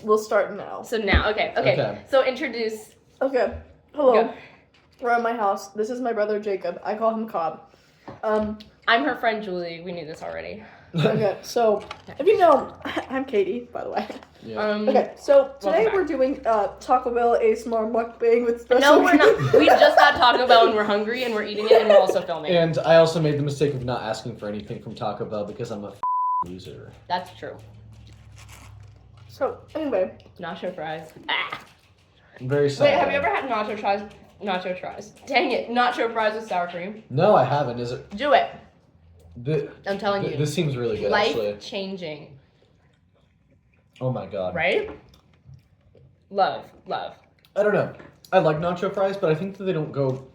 we'll start now. So now, okay. So introduce. Okay. Hello. Go. We're at my house. This is my brother Jacob. I call him Cobb. I'm her friend Julie. We knew this already. Okay, so if you know, I'm Katie, by the way. Yeah. Okay, so today back. we're doing Taco Bell ASMR mukbang with special. No, we're not. We just got Taco Bell and we're hungry and we're eating it and we're also filming. And I also made the mistake of not asking for anything from Taco Bell because I'm a loser. That's true. So anyway, Nacho fries. Ah. I'm very sorry. Wait, have you ever had nacho fries? Nacho fries. Dang it, nacho fries with sour cream. No, I haven't. Is it? Do it. I'm telling you. This seems really good, actually. Life changing. Oh my god. Right? Love. I don't know. I like nacho fries, but I think that they don't go.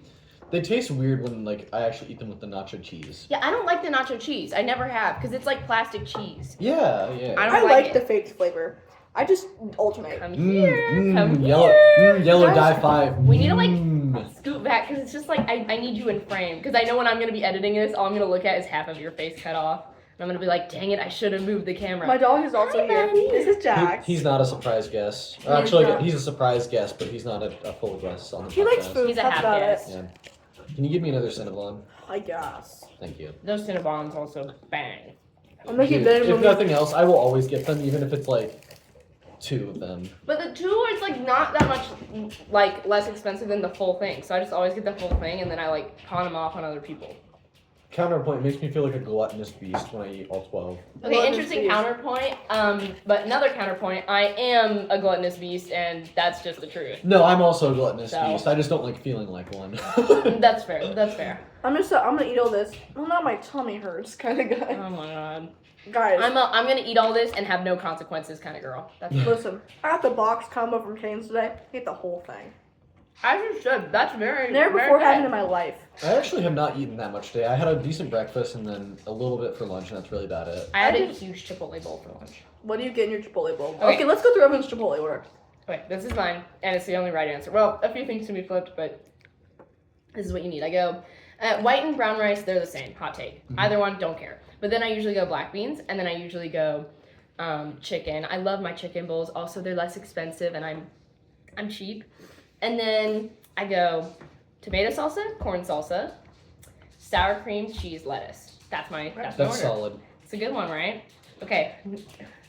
They taste weird when like I actually eat them with the nacho cheese. Yeah, I don't like the nacho cheese. I never have because it's like plastic cheese. Yeah. I like the fake flavor. I just alternate. Come here. Yellow Guys, dye 5. We need to like scoot back because it's just like I need you in frame because I know when I'm gonna be editing this, all I'm gonna look at is half of your face cut off. And I'm gonna be like, dang it, I should have moved the camera. My dog is also here. Buddy. This is Jax. He's not a surprise guest. He's Actually, not. he's a surprise guest, but he's not a full guest on the podcast. He likes food. He's a That's half about guest. Yeah. Can you give me another Cinnabon? I guess. Thank you. Those Cinnabons also bang. I'm making Dude, very if nothing else, I will always get them, even if it's like 2 of them. But the 2 is like not that much like less expensive than the full thing. So I just always get the full thing and then I like pawn them off on other people. Counterpoint makes me feel like a gluttonous beast when I eat all 12. Okay, Gluttonous interesting beast. counterpoint. But another counterpoint, I am a gluttonous beast and that's just the truth. No, I'm also a gluttonous So- beast. I just don't like feeling like one. That's fair. I'm gonna eat all this. Well, not my tummy hurts, kind of guy. Oh my god. Guys, I'm gonna eat all this and have no consequences kind of girl. That's listen. I got the box combo from Cane's today. I ate the whole thing. As you should. That's very Never very before good. having in my life. I actually have not eaten that much today. I had a decent breakfast and then a little bit for lunch, and that's really about it. I had a I just- huge Chipotle bowl for lunch. What do you get in your Chipotle bowl? Okay. Okay, let's go through everyone's Chipotle order. Okay, this is mine, and it's the only right answer. Well, a few things can be flipped, but this is what you need. I go white and brown rice, they're the same. Hot take. Either one, don't care. But then I usually go black beans, and then I usually go chicken. I love my chicken bowls. Also, they're less expensive, and I'm cheap. And then I go tomato salsa, corn salsa, sour cream, cheese, lettuce. That's my That's order. solid. It's a good one, right? Okay.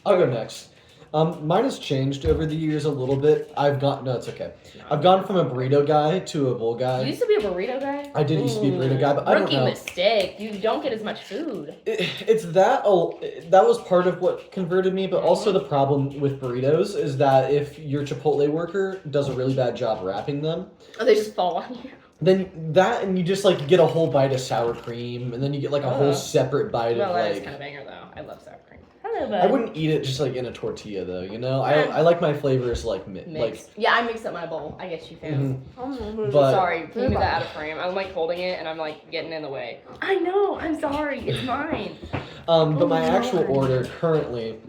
I'll go next. Mine has changed over the years a little bit. No, it's okay. I've gone from a burrito guy to a bowl guy. You used to be a burrito guy? I did used to be a burrito guy, but I don't Rookie know. mistake. You don't get as much food. It's that. That was part of what converted me, but also the problem with burritos is that if your Chipotle worker does a really bad job wrapping them, Oh, they just fall on you. then that and you just like get a whole bite of sour cream, and then you get like a whole separate bite Well, of that is like. kind of banger though. I love sour cream. Hello, bud. I wouldn't eat it just like in a tortilla though, you know. I like my flavors like Mix. Yeah, I mixed up my bowl. I get you, fam. But- Sorry, leave me that out of frame. I'm like holding it and I'm like getting in the way. I know. I'm sorry. It's mine. But my actual order currently,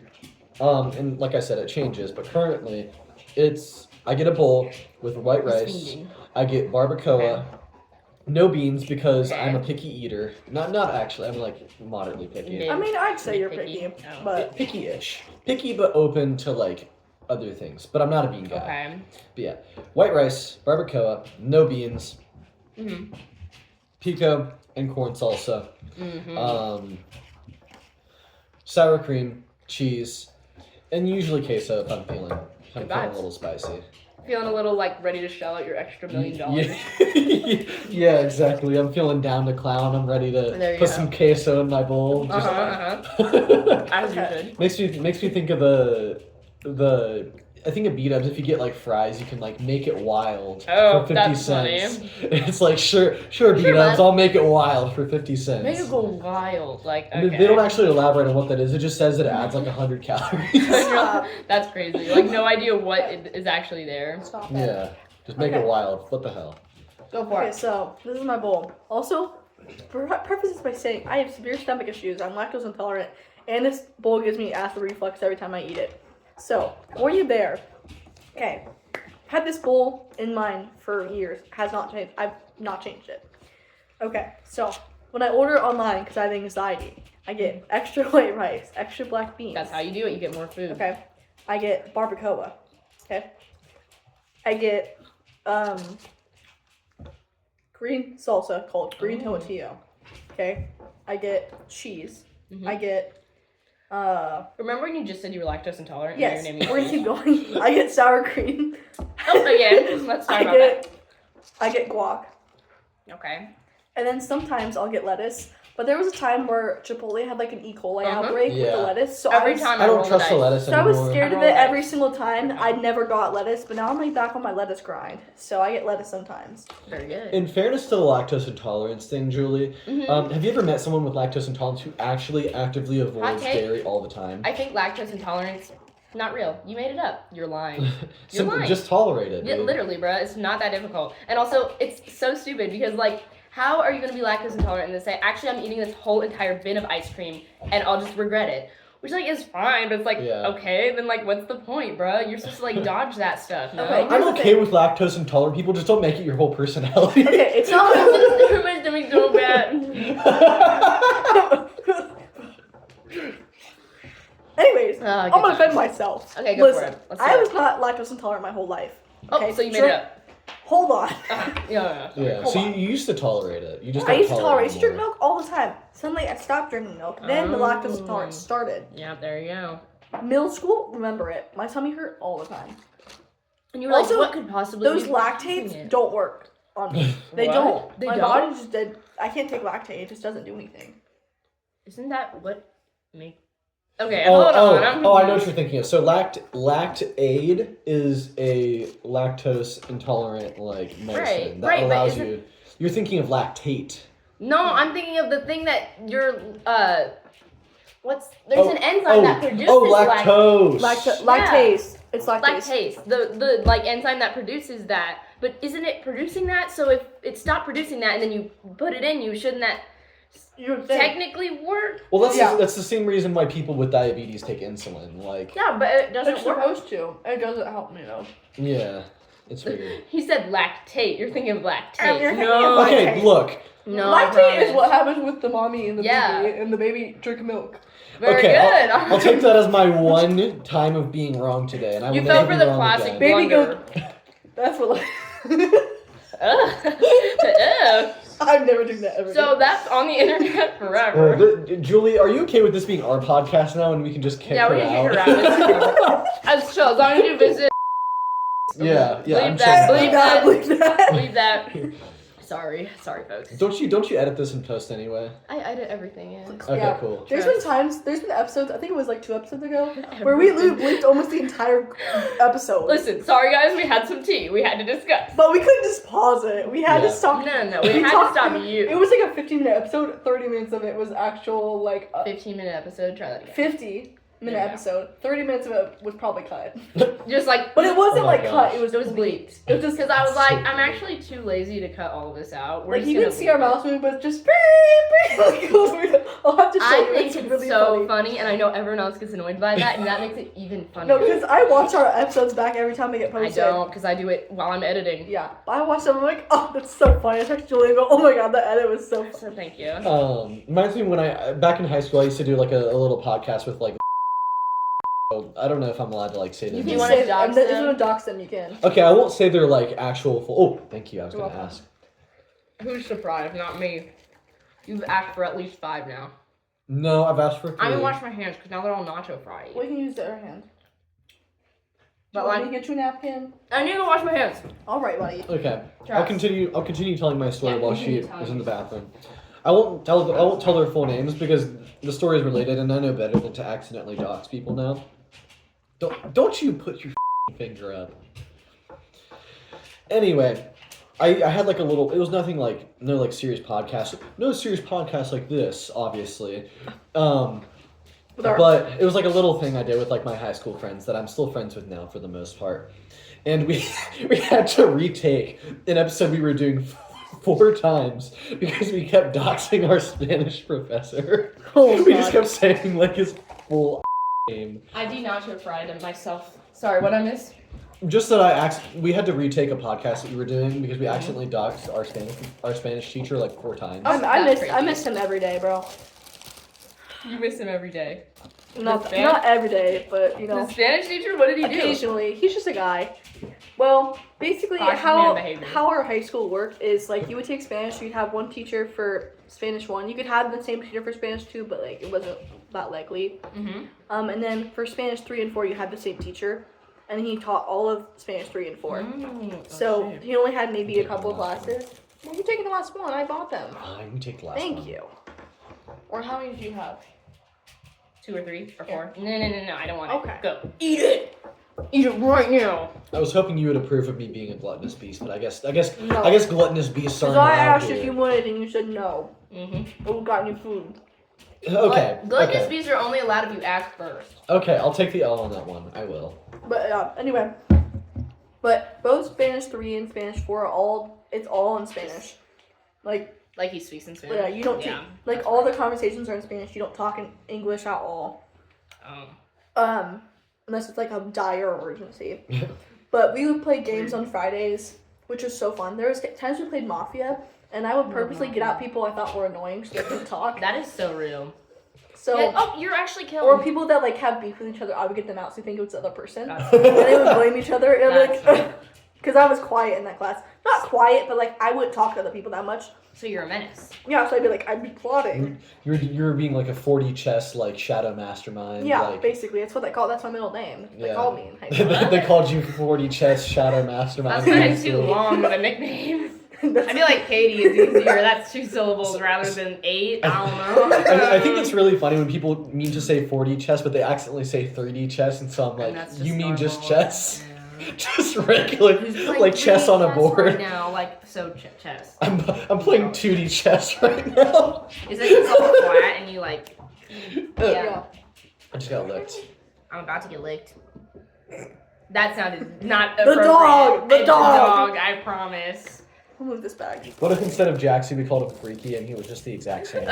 and like I said, it changes. But currently, I get a bowl with white rice. Fiending. I get barbacoa, Okay. no beans because Okay. I'm a picky eater. Not actually. I'm like moderately picky. Mid. I mean, I'd say you're Picky. picky, Oh. but Picky-ish. Picky but open to like other things. But I'm not a bean guy. Okay. But yeah, white rice, barbacoa, no beans, Mhm. pico, and corn salsa. Mhm. Sour cream, cheese, and usually queso if I'm feeling a vibes. little spicy. Feeling a little like ready to shell out your extra $1 million. Yeah. Yeah, exactly. I'm feeling down to clown. I'm ready There to you put go. some queso in my bowl. Just- As you should. makes me think of the I think of beat-ups, if you get like fries, you can like make it wild Oh, for 50 that's cents. funny. It's like sure beat-ups, bud. I'll make it wild for 50 cents. Make it go wild. Like, And okay. They don't actually elaborate on what that is. It just says it adds like 100 calories. That's crazy. Like, no idea what is actually there. stop it. Yeah, just make Okay. it wild. What the hell? Go for Okay, it. so this is my bowl. Also, preface this by saying I have severe stomach issues. I'm lactose intolerant, and this bowl gives me acid reflux every time I eat it. So, were you there? Okay, had this bowl in mind for years. Has not changed. I've not changed it. Okay, so when I order online because I have anxiety, I get extra white rice, extra black beans. That's how you do it. You get more food. Okay, I get barbacoa. Okay. I get green salsa called green tomatillo. Okay. I get cheese. Mhm. I get Remember when you just said you were lactose intolerant? yes. And now We're you're gonna naming keep going. I get sour cream. Oh, again. Let's talk about that. I get guac. Okay. And then sometimes I'll get lettuce. But there was a time where Chipotle had like an E. coli Uh-huh. outbreak with Yeah. the lettuce. So Every I was, time I don't roll trust the dice. lettuce So I anymore. was scared I of roll it every dice. single time. I never got lettuce, but now I'm like back on my lettuce grind. So I get lettuce sometimes. Very good. In fairness to the lactose intolerance thing, Julie, Mhm. have you ever met someone with lactose intolerance who actually actively Hot avoids take. dairy all the time? I think lactose intolerance, not real. You made it up. You're lying. Simply lying. just tolerate it. Yeah, Dude. literally, bro. It's not that difficult. And also, it's so stupid because, like, how are you going to be lactose intolerant and then say, actually, I'm eating this whole entire bin of ice cream and I'll just regret it? Which, like, is fine, but it's like, Yeah. okay, then, like, what's the point, bro? You're supposed to, like, dodge that stuff, no? Okay. I'm Here's the okay thing. with lactose intolerant people, just don't make it your whole personality. Okay, it's not My stomach's so bad. Anyways, Good I'm gonna times. defend myself. Okay, go Listen, for it. Let's I hear was it. not lactose intolerant my whole life. Oh, Okay, so you made drink- it up. Hold on. Yeah. Yeah, Hold so on. you used to tolerate it. You just I don't used to tolerate. I used to drink anymore. milk all the time. Suddenly, I stopped drinking milk. Then the lactose Oh. intolerance started. Yeah, there you go. Middle school, remember it. My tummy hurt all the time. And you were Also, like, what could possibly Those be lactates causing it? don't work on me. They What? don't. They My don't? body just did. I can't take lactate. It just doesn't do anything. Isn't that what make... Okay, Oh, hold on. I'm I know what confused. you're thinking of. So Lactaid is a lactose intolerant like medicine that right, but allows isn't- you. You're thinking of lactate. No, I'm thinking of the thing that you're, there's an enzyme that produces lactose. Lactase. It's lactase. lactase. The like enzyme that produces that. But isn't it producing that? So if it stopped producing that and then you put it in you, shouldn't that You would think. technically work? Well, that's Yeah. that's the same reason why people with diabetes take insulin. Like, Yeah, but it doesn't It's work. supposed to. It doesn't help me though. yeah, it's weird. He said lactate. You're thinking of lactate. You're thinking no. of Okay, lactate. look. No, I Lactate is promise. what happens with the mommy and the Yeah. baby, and the baby drink milk. Very Okay, good. I'll take that as my one time of being wrong today, and I will You never fell for be the wrong classic again. Baby blunder. That's what. Ugh. Ugh. I've never done that ever. So that's on the internet forever. Julie, are you okay with this being our podcast now, and we can just kick Yeah, her we can kick her out? out. As chill, as long as you visit. Yeah, I'm Believe that, chill. believe that. Believe that. Believe that. Sorry, folks. Don't you edit this in post anyway? I edit everything in. Okay, Yeah. cool. There's been episodes, I think it was like 2 episodes ago, where we bleeped almost the entire episode. Listen, sorry guys, we had some tea. We had to discuss. But we couldn't just pause it. We had to Yeah. stop. No, we had to stop It you. was like a 15-minute episode. 30 minutes of it was actual, like, 15-minute episode, try that again. 50-minute Yeah. episode. 30 minutes of it was probably cut. Just like, But it wasn't Oh my like cut, gosh. it was bleeped. It was just Because I was like, So I'm funny. actually too lazy to cut all of this out. We're like just you gonna can see our bleep it. mouse moving, but it's just like, I'll have to show I you. think It's it's really so funny. funny, and I know everyone else gets annoyed by that, and that makes it even funnier. No, because I watch our episodes back every time they get I posted. don't, because I do it while I'm editing. Yeah, but I watch them. I'm like, oh, that's so funny. I text Julie and go, oh my god, that edit was so funny. So thank you. Reminds me when back in high school, I used to do like a little podcast with like. I don't know if I'm allowed to like say You their can You names. wanna say dox if you them? want to dox them, you can. Okay, I won't say they're like actual full. Oh, thank you. I was You're gonna welcome. ask. Who's surprised? Not me. You've asked for at least 5 now. No, I've asked for 3. I haven't washed my hands because now they're all nacho fried. We can use the other hand. But Do you want like, me to get you a napkin? I need to wash my hands. All right, buddy. Okay, I'll Trust. continue telling my story Yeah, while continue she telling was in the your bathroom. I won't tell their full names because the story is related, and I know better than to accidentally dox people now. Don't you put your finger up. Anyway, I had like a little. It was nothing like no like serious podcast. No serious podcast like this, obviously. With our, But it was like a little thing I did with like my high school friends that I'm still friends with now for the most part. And we had to retake an episode we were doing 4 times because we kept doxing our Spanish professor. oh, We just God. kept saying like his full name. I denacho fried them myself. Sorry, what I missed? Just that we had to retake a podcast that we were doing because we accidentally doxed our Spanish teacher like 4 times. I That's miss crazy. him every day, bro. You miss him every day. Not every day, but you know. The Spanish teacher? What did he do? Occasionally, he's just a guy. Well, basically, Cautious how man behavior. our high school worked is like you would take Spanish, you'd have one teacher for Spanish 1. You could have the same teacher for Spanish 2, but like it wasn't that likely. Mm-hmm. And then for Spanish 3 and 4, you had the same teacher, and he taught all of Spanish 3 and 4. So shit. he only had maybe a couple of classes. Well, you're taking the last one. I bought them. Fine, you take the last one. Thank you. Or how many do you have? 2 or 3 or 4. No, I don't want Okay. it. Go. Eat it! Eat it right now! I was hoping you would approve of me being a gluttonous beast, but I guess No. gluttonous beasts Because aren't I allowed asked here. if you wanted and you said no. Mm-hmm. Oh, got any food? Okay. Gluttonous Okay. beasts are only allowed if you ask first. Okay, I'll take the L on that one. I will. But anyway. But both Spanish 3 and Spanish 4 it's all in Spanish. Like Like he speaks in Spanish. yeah, you don't like all the conversations are in Spanish. You don't talk in English at all. Oh. Unless it's like a dire emergency. But we would play games on Fridays, which was so fun. There was times we played Mafia, and I would purposely get out people I thought were annoying so they couldn't talk. That is so real. So Yeah, oh, you're actually killing. or people that like have beef with each other, I would get them out so they think it was the other person. That's- And they would blame each other, and That's like, because I was quiet in that class. Not quiet, but like I wouldn't talk to other people that much. So you're a menace. Yeah, so I'd be like, I'd be plotting. You're being like a 40 chess like shadow mastermind. Yeah, like, basically, that's what they call. That's my middle name. They Yeah. called me in high school. they called you 40 chess shadow mastermind. That's kind of too long of a nickname. I feel like Katie is easier. That's 2 syllables rather than 8. I don't know. I think it's really funny when people mean to say 40 chess, but they accidentally say 30 chess, and so I'm And like, that's you mean just normal. chess? Yeah. Just regular, Who's like playing chess 3D on a chess board. right now, like so chess. I'm playing 2D chess right now. Is it just all flat and you like? Yeah. I just got licked. I'm about to get licked. That sounded not The appropriate. dog! The It's dog! a dog, I promise. I'll move this bag. What if instead of Jaxie we called him Freaky and he was just the exact same?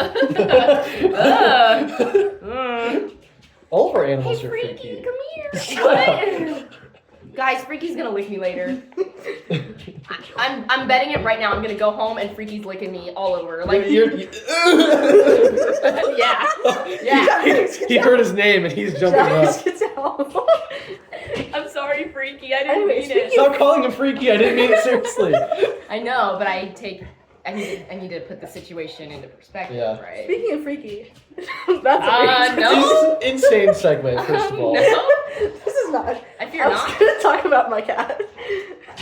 All of our animals Hey, are Freaky, freaky. come here. What? Guys, Freaky's gonna lick me later. I'm betting it right now. I'm gonna go home and Freaky's licking me all over. Like, yeah. Yeah. He heard his name and he's jumping Jax up. gets out. I'm sorry, Freaky. I didn't Anyways, mean it. Stop calling him Freaky. I didn't mean it seriously. I know, but I need to put the situation into perspective, Yeah. right? Speaking of freaky, that's amazing. No. Insane segue, first of all. No. This is not. I fear I was not. gonna talk about my cat.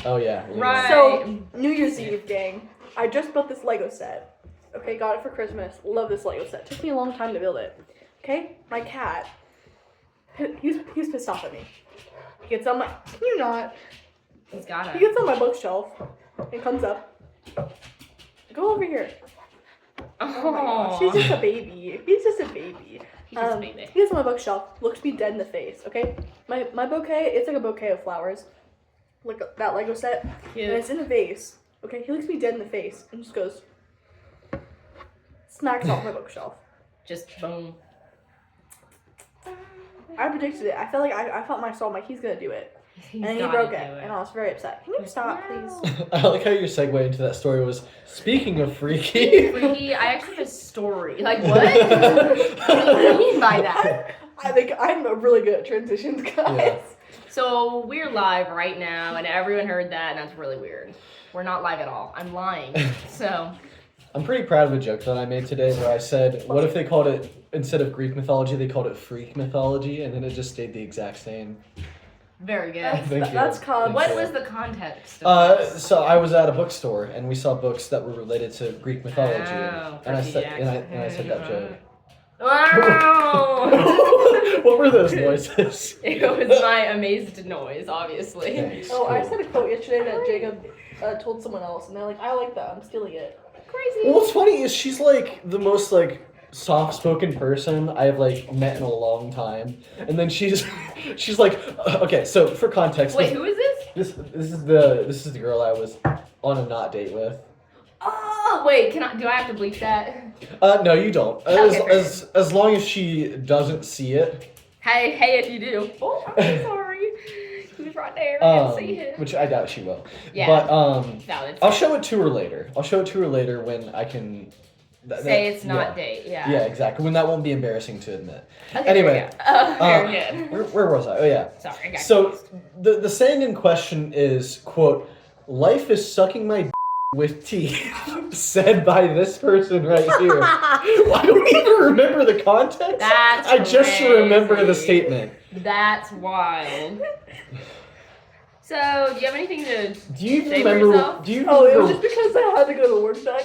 Oh yeah. Right. So, New Year's Eve, gang. I just built this Lego set. Okay, got it for Christmas. Love this Lego set. Took me a long time to build it. Okay, my cat. He was pissed off at me. He gets on my. Can you not? He's got He it. gets on my bookshelf and comes up. Go over here. Oh my gosh, he's just a baby. He's just a baby. He's just a baby. He gets on my bookshelf, looks me dead in the face. Okay, my bouquet. It's like a bouquet of flowers, like that Lego set, and it's in a vase. Okay, he looks me dead in the face and just goes, smacks off my bookshelf. Just boom. I predicted it. I felt like I felt my soul. I'm like, he's gonna do it, He's and he gotta broke do it, and I was very upset. Can you stop, please? I like how your segue into that story was, speaking of Freaky. Freaky, I actually have a story. Like, what? What do you mean by that? I think I'm really good at transitions, guys. Yeah. So, we're live right now, and everyone heard that, and that's really weird. We're not live at all. I'm lying. So, I'm pretty proud of a joke that I made today where I said, what if they called it, instead of Greek mythology, they called it freak mythology, and then it just stayed the exact same. very good. Thank you. That's called. Thank What you. was the context of this? So I was at a bookstore and we saw books that were related to Greek mythology, Oh, and I Percy said Jackson. and I said that joke. Wow! What were those noises? It was my amazed noise, obviously. Thanks. Oh, I Cool. said a quote yesterday that Jacob told someone else, and they're like, I like that, I'm stealing it. Crazy. Well, what's funny is she's like the most like soft-spoken person I've like met in a long time, and then she's like, okay, so for context, Wait, who is this? this is the girl I was on a not date with. Oh, wait, do I have to bleep that? No, you don't. Okay. As long as she doesn't see it. Hey, if you do. Oh, I'm so sorry. He was right there. I didn't see him. Which I doubt she will. Yeah. But Valid. I'll show it to her later. I'll show it to her later when I can Say it's not yeah. date. Yeah. Yeah, exactly. When that won't be embarrassing to admit. Okay, Anyway, very good. Where was I? Oh yeah. Sorry, I got So confused. the saying in question is, quote, "Life is sucking my d- with teeth," said by this person right here. I don't even remember the context. That's I just crazy. remember the statement. That's wild. So, do you have anything to Do you say for remember? yourself? Do you Oh, it was remember? just because I had to go to work back.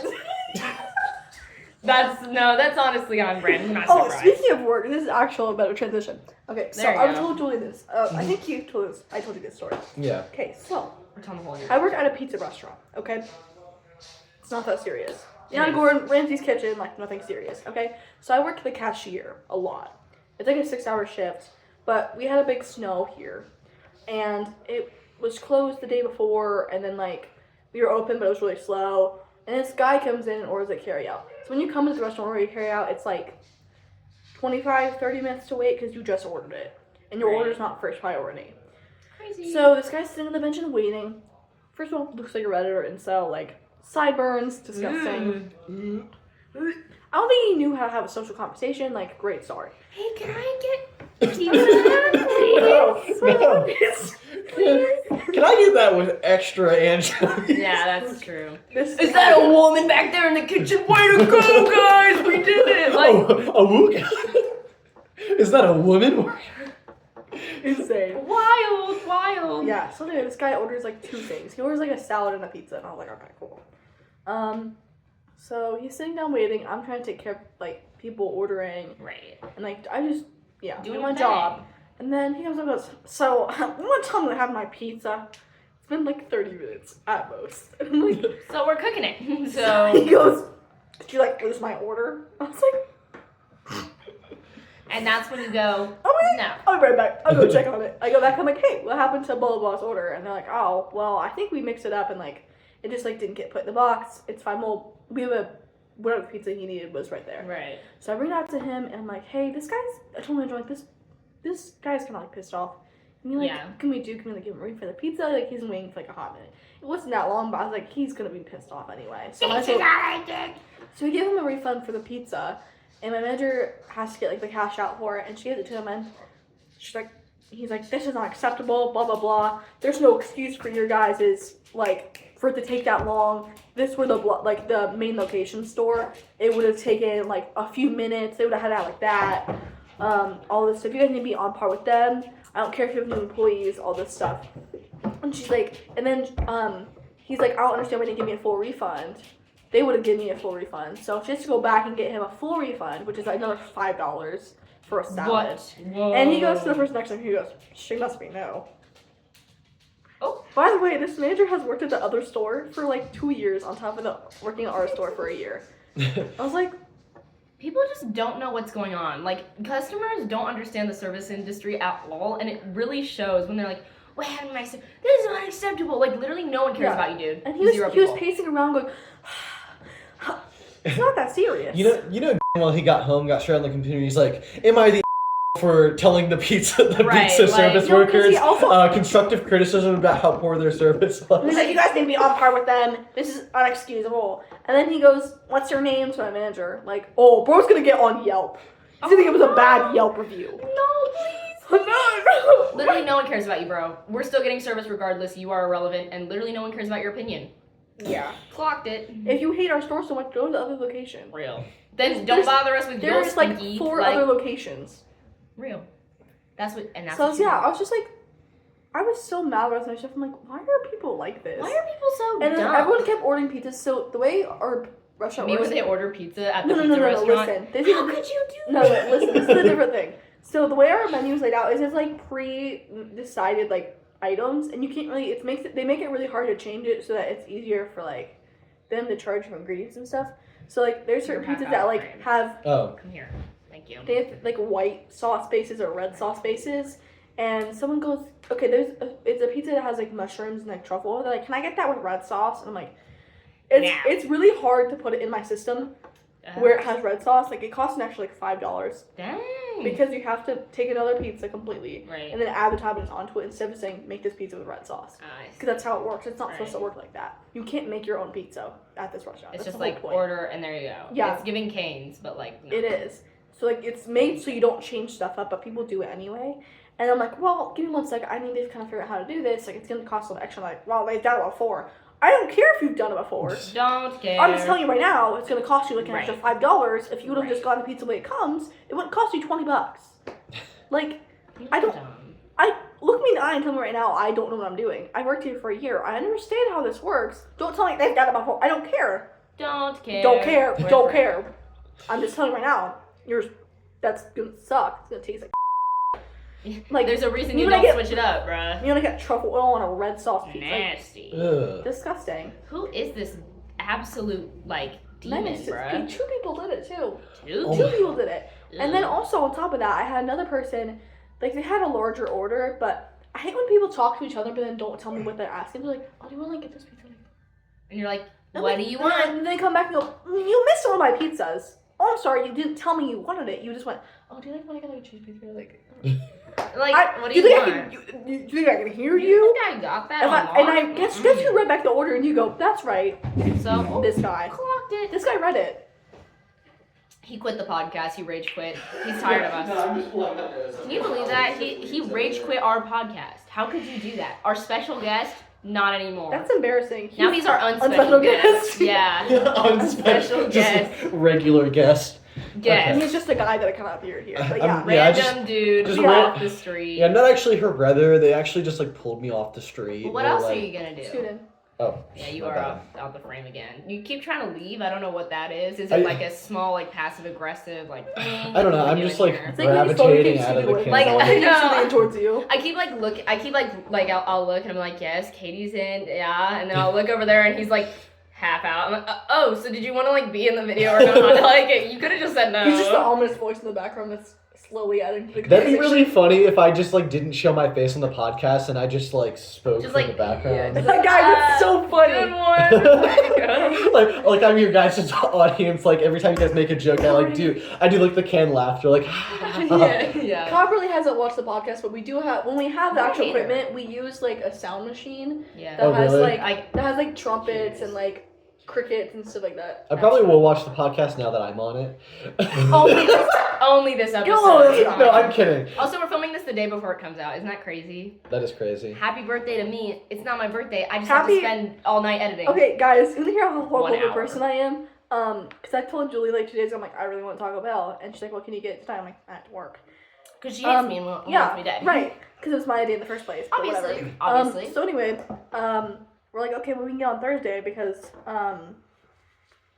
That's honestly on brand. I'm not Oh, surprised. speaking of work, this is actual a better transition. Okay, so There you I go. told Julie this. I think you told us. I told you this story. Yeah. Okay, so We're telling the whole I work at a pizza restaurant. Okay, it's not that serious. Yeah, It is. Gordon Ramsay's kitchen, like nothing serious. Okay, so I work the cashier a lot. It's like a 6-hour shift, but we had a big snow here, and it was closed the day before, and then like we were open, but it was really slow. And this guy comes in and orders a carry out. So when you come into the restaurant and order a carry out, it's like 25, 30 minutes to wait because you just ordered it. And your Right. order's not first priority. Crazy. So this guy's sitting on the bench and waiting. First of all, looks like a Redditor incel, like sideburns, disgusting. I don't think he knew how to have a social conversation, like, great start. Hey, can I get pizza? No. Can I get that with extra anchovies? Yeah, that's true. This Is that a woman back there in the kitchen? Way to go, guys! We did it! Like, a wook? Is that a woman? insane? wild. Yeah, so anyway, this guy orders like 2 things. He orders like a salad and a pizza, and I was like, okay, cool. So he's sitting down waiting. I'm trying to take care of like people ordering, Right. and like I just Doing do your my thing. job. And then he comes up and goes, "So, what time to have my pizza?" It's been like 30 minutes at most. And I'm like, So we're cooking it. he So, goes, "Did you like lose my order?" I was like, and that's when you go, "Oh wait, no. I'll be right back. I'll go check on it." I go back. I'm like, "Hey, what happened to blah blah blah's order?" And they're like, "Oh, well, I think we mixed it up and like it just like didn't get put in the box. It's fine. Well, we have a whatever pizza he needed was right there." Right. So I bring it out to him and I'm like, "Hey, this guy's." I told him, like, this guy's kind of like pissed off. And he like, Yeah. can we like give him a refund for the pizza? Like he's been waiting for like a hot minute. It wasn't that long, but I was like, he's gonna be pissed off anyway. So so we gave him a refund for the pizza, and my manager has to get like the cash out for it, and she gives it to him, and she's like, he's like, "This is not acceptable, blah blah blah. There's no excuse for your guys' like for it to take that long. This were like the main location store. It would have taken like a few minutes. They would have had it like that. All this stuff. You guys need to be on par with them. I don't care if you have new employees, all this stuff." And she's like, and then he's like, "I don't understand why they didn't give me a full refund. They would have given me a full refund." So she has to go back and get him a full refund, which is another $5 for a salad. What? Whoa. And he goes to the person next to him, he goes, "She must be no." Oh. By the way, this manager has worked at the other store for like 2 years on top of working at our store for a year. I was like, People just don't know what's going on. Like, customers don't understand the service industry at all, and it really shows when they're like, "What happened to my service? This is unacceptable." Like, literally no one cares Yeah. about you, dude. and he was Zero he was people. pacing around going, "It's not that serious." You know, when he got home, got straight on the computer, he's like, "Am I the for telling the pizza Right, pizza like- service No, 'cause workers he also- constructive criticism about how poor their service He's was?" like, "You guys need to be on par with them. This is unexcusable." And then he goes, "What's your name?" to my manager. Like, oh, bro's gonna get on Yelp. He's gonna give us a bad Yelp review. No, please. No. Literally no one cares about you, bro. We're still getting service regardless. You are irrelevant, and literally no one cares about your opinion. Yeah. Clocked it. If you hate our store so much, go to the other location. Real. Then don't There's- bother us with your There's like stinky. 4 like, other locations. Real. That's what, and that's So what you yeah, do. I was just like, I was so mad about my stuff. I'm like, why are people like this? Why are people so and then dumb? everyone kept ordering pizzas. So the way our restaurant Me works. when they order pizza at the No, pizza no, restaurant. listen. This How is- could you do No, that? listen. This is a different thing. So the way our menu is laid out is it's like pre-decided like items, and you can't really. They make it really hard to change it so that it's easier for like them to charge for ingredients and stuff. So like there's certain You're half pizzas out that of like frame. have Oh, Come here. Thank you. they have like white sauce bases or red sauce bases, and someone goes, "Okay, it's a pizza that has like mushrooms and like truffle." They're like, "Can I get that with red sauce?" And I'm like, it's really hard to put it in my system where it has red sauce. Like it costs an extra like $5. Dang. thing. Because you have to take another pizza completely Right. and then add the toppings onto it instead of saying make this pizza with red sauce. Because that's how it works. It's not supposed to work like that. You can't make your own pizza at this restaurant. It's That's just the whole like point. order and there you go. Yeah. It's giving Cane's, but like no. It is. So like it's made so you don't change stuff up, but people do it anyway. And I'm like, well, give me 1 second. I need to kind of figure out how to do this. Like it's gonna cost a little extra. Like, well, they've done it before. I don't care if you've done it before. Don't care. I'm just telling you right now, it's gonna cost you like an extra Right. $5. If you would have just gotten the pizza the way it comes, it wouldn't cost you $20. Like, I don't. Look me in the eye and tell me right now I don't know what I'm doing. I worked here for a year. I understand how this works. Don't tell me they've done it before. I don't care. Don't care. Don't care. We're Don't free. care. I'm just telling you right now. That's gonna suck. It's gonna taste like There's a reason you when I don't get- switch it up, bruh. you know, like truffle oil on a red sauce pizza. Like, Nasty. Ugh. disgusting. Who is this absolute like demon, Nice. bruh? 2 people did it too. Dude. Oh 2 my- people did it. And then Ugh. also on top of that, I had another person, like they had a larger order, but I hate when people talk to each other but then don't tell me what they're asking. They're like, oh, do you want to get this pizza? And you're like, I'm what like, do you want? And they come back and go, you missed one of my pizzas. Oh, I'm sorry, you didn't tell me you wanted it. You just went, oh, do you like when I get like a cheese pizza? Like, Like, what do you think want? I can, you think I can hear You you? think I got that And I online? guess you read back the order and you go, that's right. So, This guy. clocked it. This guy read it. He quit the podcast. He rage quit. He's tired of us. Can you believe that? He rage quit our podcast. How could you do that? Our special guest, not anymore. That's embarrassing. Now he's our unspecial unspecial guest. guest. Yeah. Unspecial Unspecial just guest. regular guest. And Guest. he's just a guy that I kind of appeared here. But I'm- yeah. yeah, I Random dude just off the street. Yeah, I'm not actually her brother. They actually just like pulled me off the street. Well, what They were else are like, you gonna do? Student. Oh. Yeah, you my are bad. out the frame again. You keep trying to leave. I don't know what that is. Is I- it like a small, like passive aggressive, like? I don't know. what are I'm you just doing like here? It's like when you slowly gravitating keep out of the doing it. Like, camera. I know. Keep moving towards you. I keep like I'll look and I'm like, yes, Katie's in, yeah, and then I'll look over there and he's like half out. I'm like, oh, so did you want to like be in the video or not? Like, you could have just said no. He's just the ominous voice in the background that's slowly adding to the That'd be conversation. really funny if I just like didn't show my face on the podcast and I just like spoke Just, from like, the background. yeah, That guy, that's so funny. Good one. Way to go. like I'm your guys' audience. Like every time you guys make a joke, I do like the canned laughter. Like yeah. Cobb really hasn't watched the podcast, but we do have when we have the I'm a actual hater. equipment, we use like a sound machine Yeah. that Oh, has really? like trumpets and like crickets and stuff like that. I probably will watch the podcast now that I'm on it. Only this episode. No, No, I'm kidding. Also, we're filming this the day before it comes out. Isn't that crazy? That is crazy. Happy birthday to me. It's not my birthday. I just Happy- have to spend all night editing. Okay, guys, you want to hear how 1 horrible of a hour. person I am? Because I told Julie like 2 days ago, I'm like, I really want Taco Bell, and she's like, what can you get tonight? I'm like, I have to work. Because she hates me and wants Yeah, me dead. right. Because it was my idea in the first place. But Obviously. whatever. Obviously. So anyway, we're like, okay, well we can get on Thursday because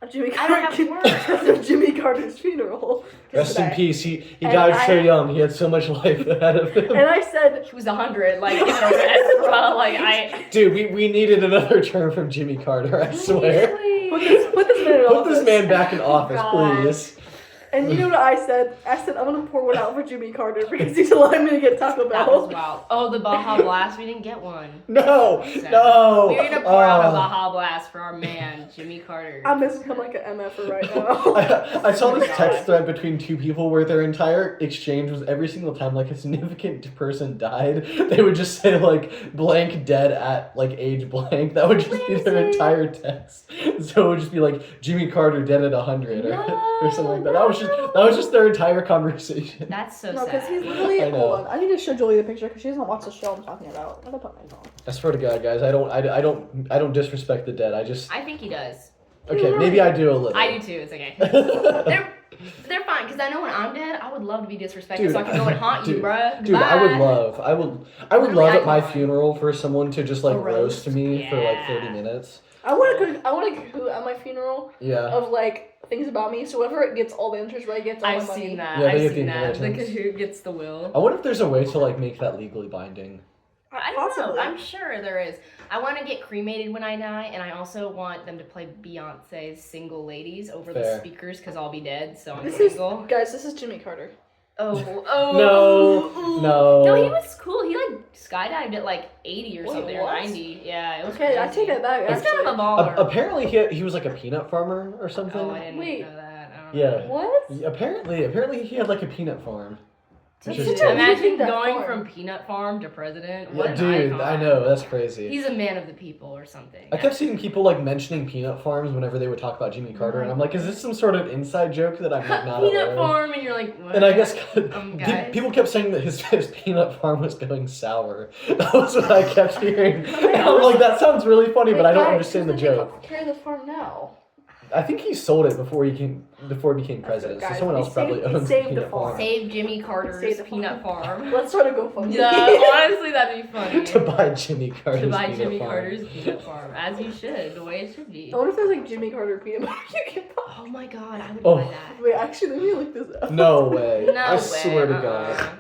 of Jimmy I don't have Carter work. because of Jimmy Carter's funeral. Rest in today. peace. He And died so I- young. He had so much life ahead of him. And I said, She was 100, like, in the rest, bro. Like, I... Dude, we needed another term from Jimmy Carter. I swear. put this man in Put office. this man back in office, God. please. And you know what I said? I said, I'm going to pour one out for Jimmy Carter because he's allowing me to get Taco That was Bell. wild. Oh, the Baja Blast. We didn't get one. No, So, no. We're gonna pour out a Oh. Baja Blast for our man, Jimmy Carter. I'm missing him like an MF right now. I saw this God. text thread between two people where their entire exchange was every single time like a significant person died, they would just say like blank dead at like age blank. That would just be their Listen. entire text. So it would just be like Jimmy Carter dead at 100 or something like that. That was just their entire conversation. That's so No, because sad. he's literally. I know. Hold on. I need to show Julie the picture because she doesn't watch the show I'm talking about. I'm gonna put my phone. I swear to God, guys, I don't disrespect the dead. I just I think he does. okay, maybe I do a little. I do too. It's okay. They're fine because I know when I'm dead, I would love to be disrespected Dude, so I can go and haunt you, dude, bruh. Dude, I would Goodbye. love Really, at my icon. funeral for someone to just like A roast roast? me for like 30 Yeah. minutes. I want to go at my funeral Yeah. of like things about me. So whoever gets all the interest rate gets all I've the money. seen that. Yeah, they I've get seen the that. The inheritance. who gets the will. I wonder if there's a way to like make that legally binding. I don't Possibly. know. I'm sure there is. I want to get cremated when I die, and I also want them to play Beyonce's "Single Ladies" over the Fair. speakers because I'll be dead, so I'm This is single. guys. This is Jimmy Carter. Oh, No. No, he was cool. He like skydived at like 80 or Wait, something what? or 90. Yeah, it was Okay, I crazy. take it back. He's Actually. kind of a baller. Apparently he was like a peanut farmer or something. Oh, I didn't Wait. know that. I don't Yeah. What? Apparently he had like a peanut farm. That's Which is such a crazy. Imagine peanut going farm. from peanut farm to president. Yeah, What an dude, icon. I know, that's crazy. He's a man of the people or something. I kept seeing people like mentioning peanut farms whenever they would talk about Jimmy Carter, and I'm like, is this some sort of inside joke that I'm like, not aware Peanut of? farm, and you're like, what? And I guess guys. people kept saying that his peanut farm was going sour. That was what I kept hearing. And I'm like, that sounds really funny, but I don't understand the joke. Carry the farm now. I think he sold it before he became president. So Guys, someone we else probably saved- we owns the saved the peanut farm. farm. Save Jimmy Carter's Save the peanut farm. Let's start a GoFundMe. Yeah, honestly, that'd be funny. To buy Jimmy Carter's To buy peanut Jimmy farm. Carter's peanut farm, as you should, the way it should be. I wonder if there's like Jimmy Carter peanut butter you can buy. Oh my god, I would Oh. buy that. Wait, actually, let me look this up. No way. No I way. swear to God.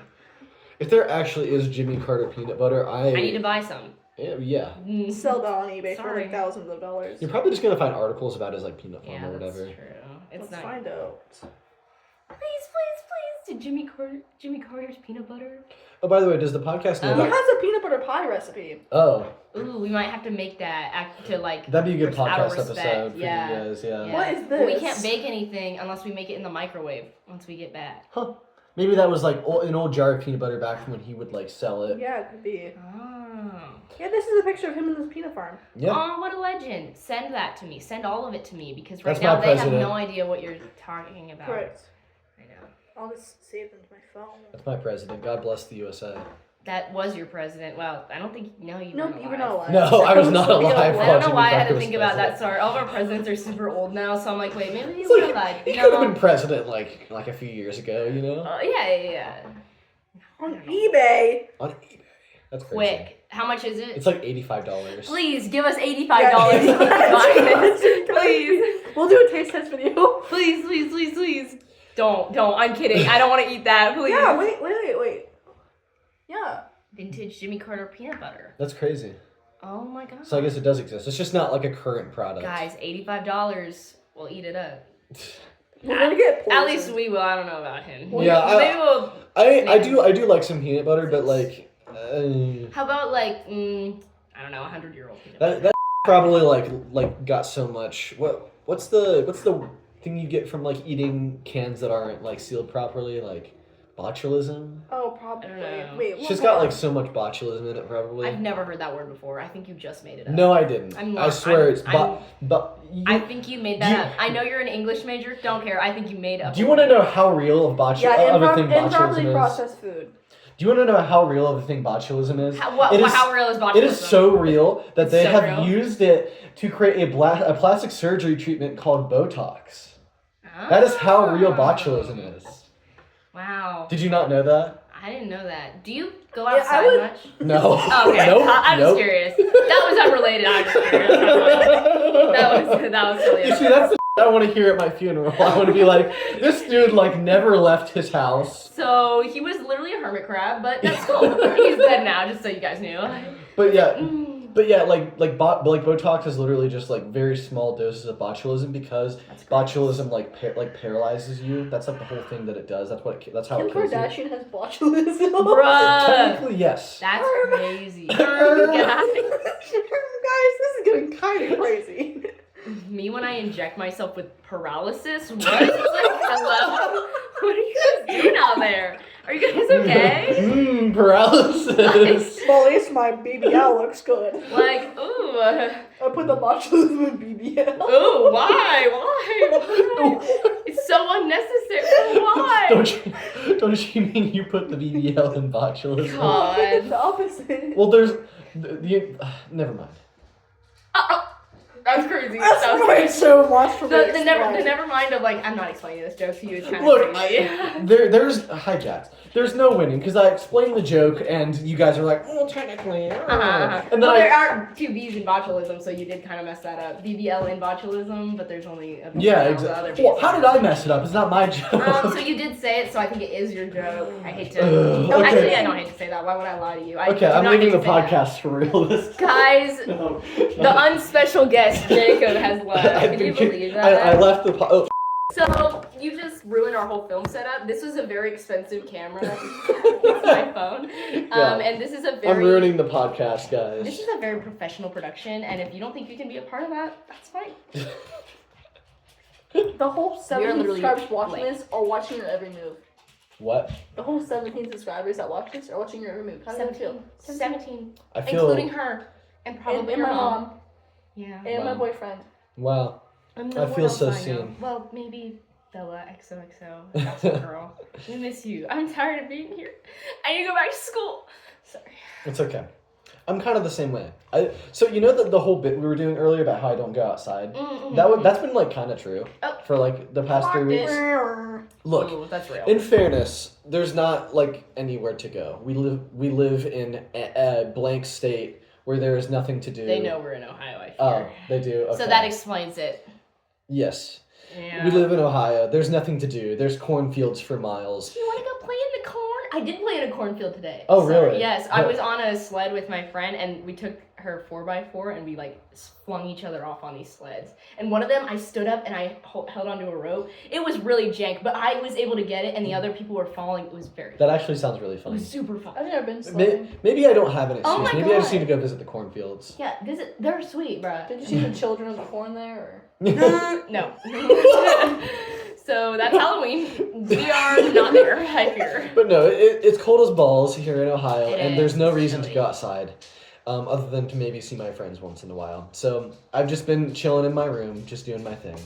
If there actually is Jimmy Carter peanut butter, I need to buy some. Yeah. Mm. Sell that on eBay for Sorry. like thousands of dollars. You're probably just gonna find articles about his like peanut farm Yeah, or that's whatever. true. It's Let's not. find out. Please, to Jimmy Carter's peanut butter. Oh, by the way, does the podcast know He about? has a peanut butter pie recipe. Oh, Ooh, we might have to make that to like. that'd be a good out of podcast respect, episode for yeah. you guys. Yeah. Yeah. What is But we this? can't bake anything unless we make it in the microwave once we get back. Huh. Maybe that was like an old jar of peanut butter back from when he would like sell it. Yeah, it could be. Oh. Yeah, this is a picture of him in this peanut farm. Yeah. Oh, what a legend. Send that to me. Send all of it to me because right That's now my they have president. no idea what you're talking about. Correct. I know. I'll just save them to my phone. That's my president. God bless the USA. That was your president. Well, I don't think no, you No, weren't you were alive. not alive. No, I was not So we alive. don't I know. don't know Jimmy why I had Carter to was think about that. president. Sorry, all of our presidents are super old now, so I'm like, wait, maybe he's Look, still alive. he You could have know? been president like a few years ago, you know? Yeah. On eBay. On eBay. That's crazy. Quick, how much is it? It's like $85. Please give us $85 Yeah. for this. Please, We'll do a taste test video. please. Don't. I'm kidding. I don't want to eat that. Please. Yeah, wait. Yeah. Vintage Jimmy Carter peanut butter. That's crazy. Oh my god. So I guess it does exist. It's just not like a current product. Guys, $85. We'll eat it up. We're gonna get At poisoned. least we will. I don't know about him. Yeah, Maybe we'll. I do like some peanut butter, but like How about like I don't know, 100-year-old peanut butter. that probably like got so much. What's the thing you get from like eating cans that aren't like sealed properly, like botulism? Oh, probably. I don't know. Wait, She's got like so much botulism in it, probably. I've never heard that word before. I think you just made it up. No, I didn't. I swear it's I think you made that up. I know you're an English major. Don't care. I think you made up. Do you want to know how real of Yeah, of a thing improperly botulism is? processed food. Do you want to know how real of a thing botulism is? How real is botulism? It is so real that It's they so have real. used it to create a plastic surgery treatment called Botox. That is how real botulism is. Wow. Did you not know that? I didn't know that. Do you go Yeah, I outside would- much? No. Oh, okay. Nope. I'm Nope. just curious. That was unrelated. I'm just curious. That was silly. You see, that's the I want to hear at my funeral. I want to be like, this dude like never left his house. So he was literally a hermit crab, but that's cool. He's dead now, just so you guys knew. But yeah, like Botox is literally just like very small doses of botulism because botulism like paralyzes you. That's like the whole thing that it does. That's how Kim it kills you. Kardashian has botulism. Bruh. Technically, yes. That's crazy. Guys, this is getting kind of crazy. Me when I inject myself with paralysis? What? Like, hello? What are you guys doing out there? Are you guys okay? Paralysis. Well, at least my BBL looks good. Like, ooh. I put the botulism in BBL. Ooh, why? It's so unnecessary. Why? Don't you mean you put the BBL in botulism? God. The opposite. Well, there's never mind. That was crazy. That's That was way crazy. so much for me. The to never explain. mind of like, I'm not explaining this joke to you. It's kind of Look, crazy. there's hi Jax. There's no winning because I explained the joke and you guys are like, well, technically, and then Well, there are two B's in botulism, so you did kind of mess that up. BBL in botulism, but there's only a yeah, BBL, the exactly. other Well, B's. how did I mess it up? It's not my joke. So you did say it, so I think it is your joke. I hate to. Okay. Actually, I don't hate to say that. Why would I lie to you? I Okay, do I'm not leaving hate the to say that. podcast for real. Guys, No. the unspecial guest Jacob has left. Can you believe that? I left the So you just ruined our whole film setup. This was a very expensive camera. It's my phone. Yeah. And this is a I'm very. ruining the podcast, This guys. is a very professional production, and if you don't think you can be a part of that, that's fine. The whole 17 literally subscribers watching blank. this are watching your every move. What? The whole 17 subscribers that watch this are watching your every move. How does that feel? 17. I feel. Including her. And probably and your my mom. mom. Yeah. And my Wow. boyfriend. Wow. And I no one feel else so I know. seen. Well, maybe Bella XOXO. Gossip Girl. We miss you. I'm tired of being here. I need to go back to school. Sorry. It's okay. I'm kind of the same way. So you know the whole bit we were doing earlier about how I don't go outside. That's been like kind of true Oh. for like the past 3 weeks. Look, Ooh, that's real. in fairness, there's not like anywhere to go. We live in a blank state where there is nothing to do. They know we're in Ohio, I fear. Oh, they do. Okay. So that explains it. Yes. Yeah. We live in Ohio. There's nothing to do. There's cornfields for miles. Do you want to go play in the corn? I did play in a cornfield today. Oh, really? Yes, I What? was on a sled with my friend, and we took her 4x4, and we like flung each other off on these sleds. And one of them, I stood up and I held onto a rope. It was really jank, but I was able to get it, and the other people were falling. It was very. That actually sounds really It funny. was super fun. I've never been sledding. Maybe I don't have an excuse. Oh my Maybe I just God. need to go visit the cornfields. Yeah, they're sweet, bruh. Did you see the children of the corn there? Or? No. So that's Halloween. We are not there, I fear. But no, it's cold as balls here in Ohio, It and there's no is, reason to chilly. go outside, other than to maybe see my friends once in a while. So I've just been chilling in my room, just doing my thing.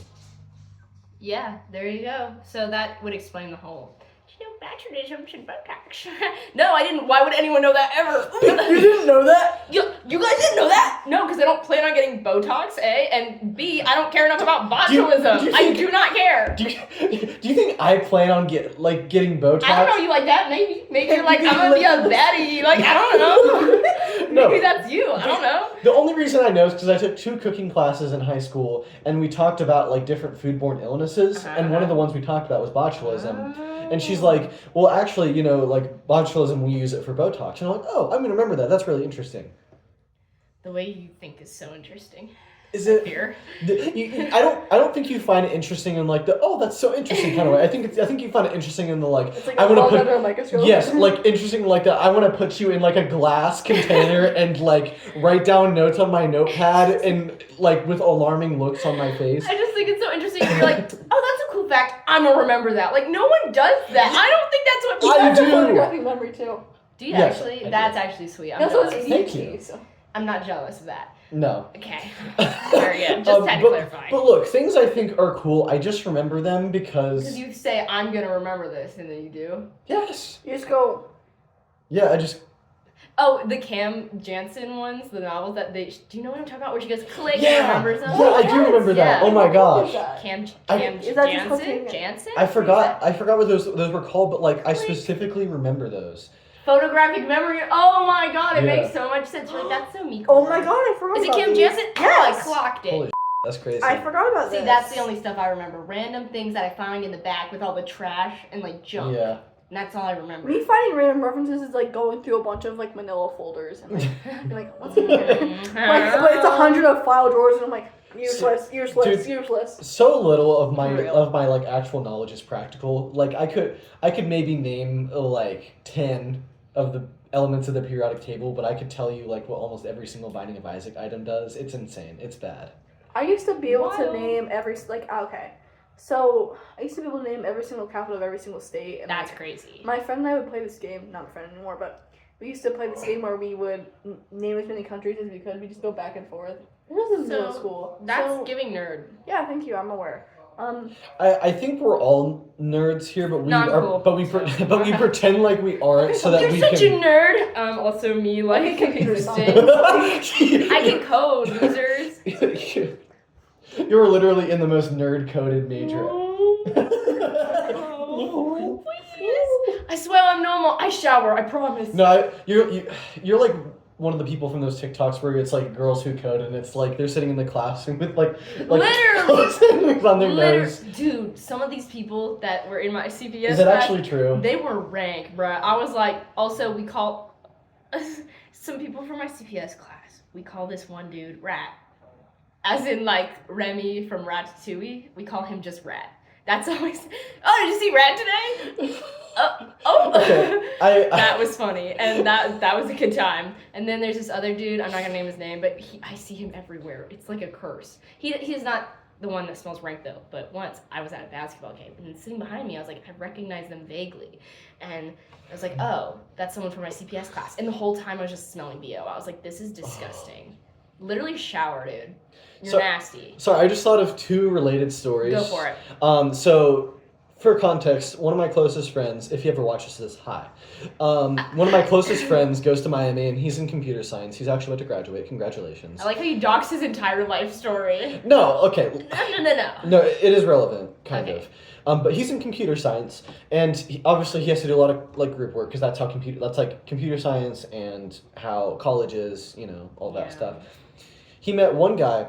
Yeah, there you go. So that would explain the whole. You know, botulism and Botox. No, I didn't. Why would anyone know that ever? You didn't know that? You guys didn't know that? No, because I don't plan on getting Botox, A, and B, I don't care enough about botulism. I do not care. Do you think I plan on getting Botox? I don't know you like that. Maybe you're like, I'm gonna be a baddie. Like, I don't know. No. Maybe that's you. I don't know. The only reason I know is because I took 2 cooking classes in high school, and we talked about like different foodborne illnesses, and one of the ones we talked about was botulism. And she's like, well, actually, you know, like, botulism, we use it for Botox. And I'm like, oh, I'm going to remember that. That's really interesting. The way you think is so interesting. Is it? Here. I don't think you find it interesting in, like, the, oh, that's so interesting kind of way. I think you find it interesting in the, like, It's like I want to under a microscope. yes, like, interesting like that. I want to put you in, like, a glass container and, like, write down notes on my notepad and, like, with alarming looks on my face. I just think it's so interesting. You're like, oh, that's a cool fact. I'm gonna remember that. Like, no one does that. I don't think that's what. I That's a do. photographic memory too. Do you Yes, actually? I do. That's actually sweet. I'm That's what's jealous. easy Thank to you. see, so. I'm not jealous of that. No. Okay. Very good. Just had to clarify. But look, things I think are cool, I just remember them because... Because you say, I'm gonna remember this, and then you do. Yes. You just go. Yeah, I just... Oh, the Cam Jansen ones, the novels that they. Do you know what I'm talking about? Where she goes, click, and Yeah. remembers them? Yeah, I do remember that. Yeah. Oh my gosh. Cam Is that just Jansen? cooking? Jansen? I forgot what those were called, but like I specifically remember those. Photographic memory. Oh my god, it Yeah. makes so much sense. You're like, that's so meek. Oh my god, I forgot Is it about Cam these. Jansen? Yes. Oh, I clocked it. Holy that's crazy. I forgot about this. See, that's the only stuff I remember. Random things that I found in the back with all the trash and like junk. Yeah. And that's all I remember. Me finding random references is like going through a bunch of like manila folders and like, you're like what's in here? But it's 100 of file drawers and I'm like, useless. Dude. So little of my Real. like actual knowledge is practical. Like I could maybe name like 10 of the elements of the periodic table, but I could tell you like what almost every single Binding of Isaac item does. It's insane. It's bad. I used to be able to Wild. name every okay. So I used to be able to name every single capital of every single state. And That's like, crazy. my friend and I would play this game. Not my friend anymore, but we used to play this game where we would name as many countries as we could. We just go back and forth. It was in middle school. That's So, giving nerd. yeah, thank you. I'm aware. I think we're all nerds here, but we No, I'm are, cool. but we pretend like we aren't, so that You're we such can. a nerd. Also me, like computer existing. science. I can code, losers. You're literally in the most nerd-coded major. Oh, please. I swear I'm normal. I shower. I promise. No, you're like one of the people from those TikToks where it's like girls who code and it's like they're sitting in the classroom with like Literally. on their nose. Dude, some of these people that were in my CPS Is that class, actually true? they were rank, bruh. I was like, also we call some people from my CPS class. We call this one dude Rat, as in like Remy from Ratatouille. We call him just Rat. That's always. Oh, did you see Rat today? Okay, that was funny, and that was a good time. And then there's this other dude. I'm not gonna name his name, but I see him everywhere. It's like a curse. He's not the one that smells rank though. But once I was at a basketball game and sitting behind me, I was like, I recognize them vaguely. And I was like, oh, that's someone from my CPS class. And the whole time I was just smelling BO. I was like, this is disgusting. Literally shower, dude. You're nasty. Sorry, I just thought of 2 related stories. Go for it. So, for context, one of my closest friends, if you ever watch this, says hi. One of my closest friends goes to Miami, and he's in computer science. He's actually about to graduate. Congratulations. I like how you doxed his entire life story. No, okay. No. No, it is relevant, kind Okay. of. But he's in computer science, and obviously he has to do a lot of like group work because that's like computer science and how college is, all that stuff. He met one guy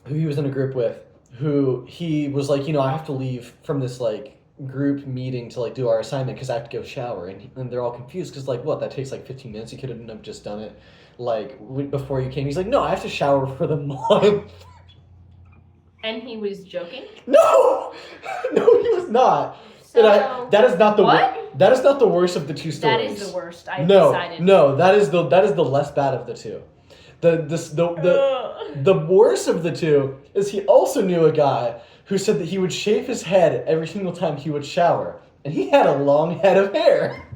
who he was in a group with, who he was like, I have to leave from this like group meeting to like do our assignment because I have to go shower, and they're all confused because like, what, that takes like 15 minutes. You could have just done it like before you came. He's like, no, I have to shower for the month. And he was joking? No, he was not. So, that is not the what? That is not the worst of the 2 stories. That is the worst. I decided. No, that is the less bad of the 2. The worst of the 2 is he also knew a guy who said that he would shave his head every single time he would shower, and he had a long head of hair.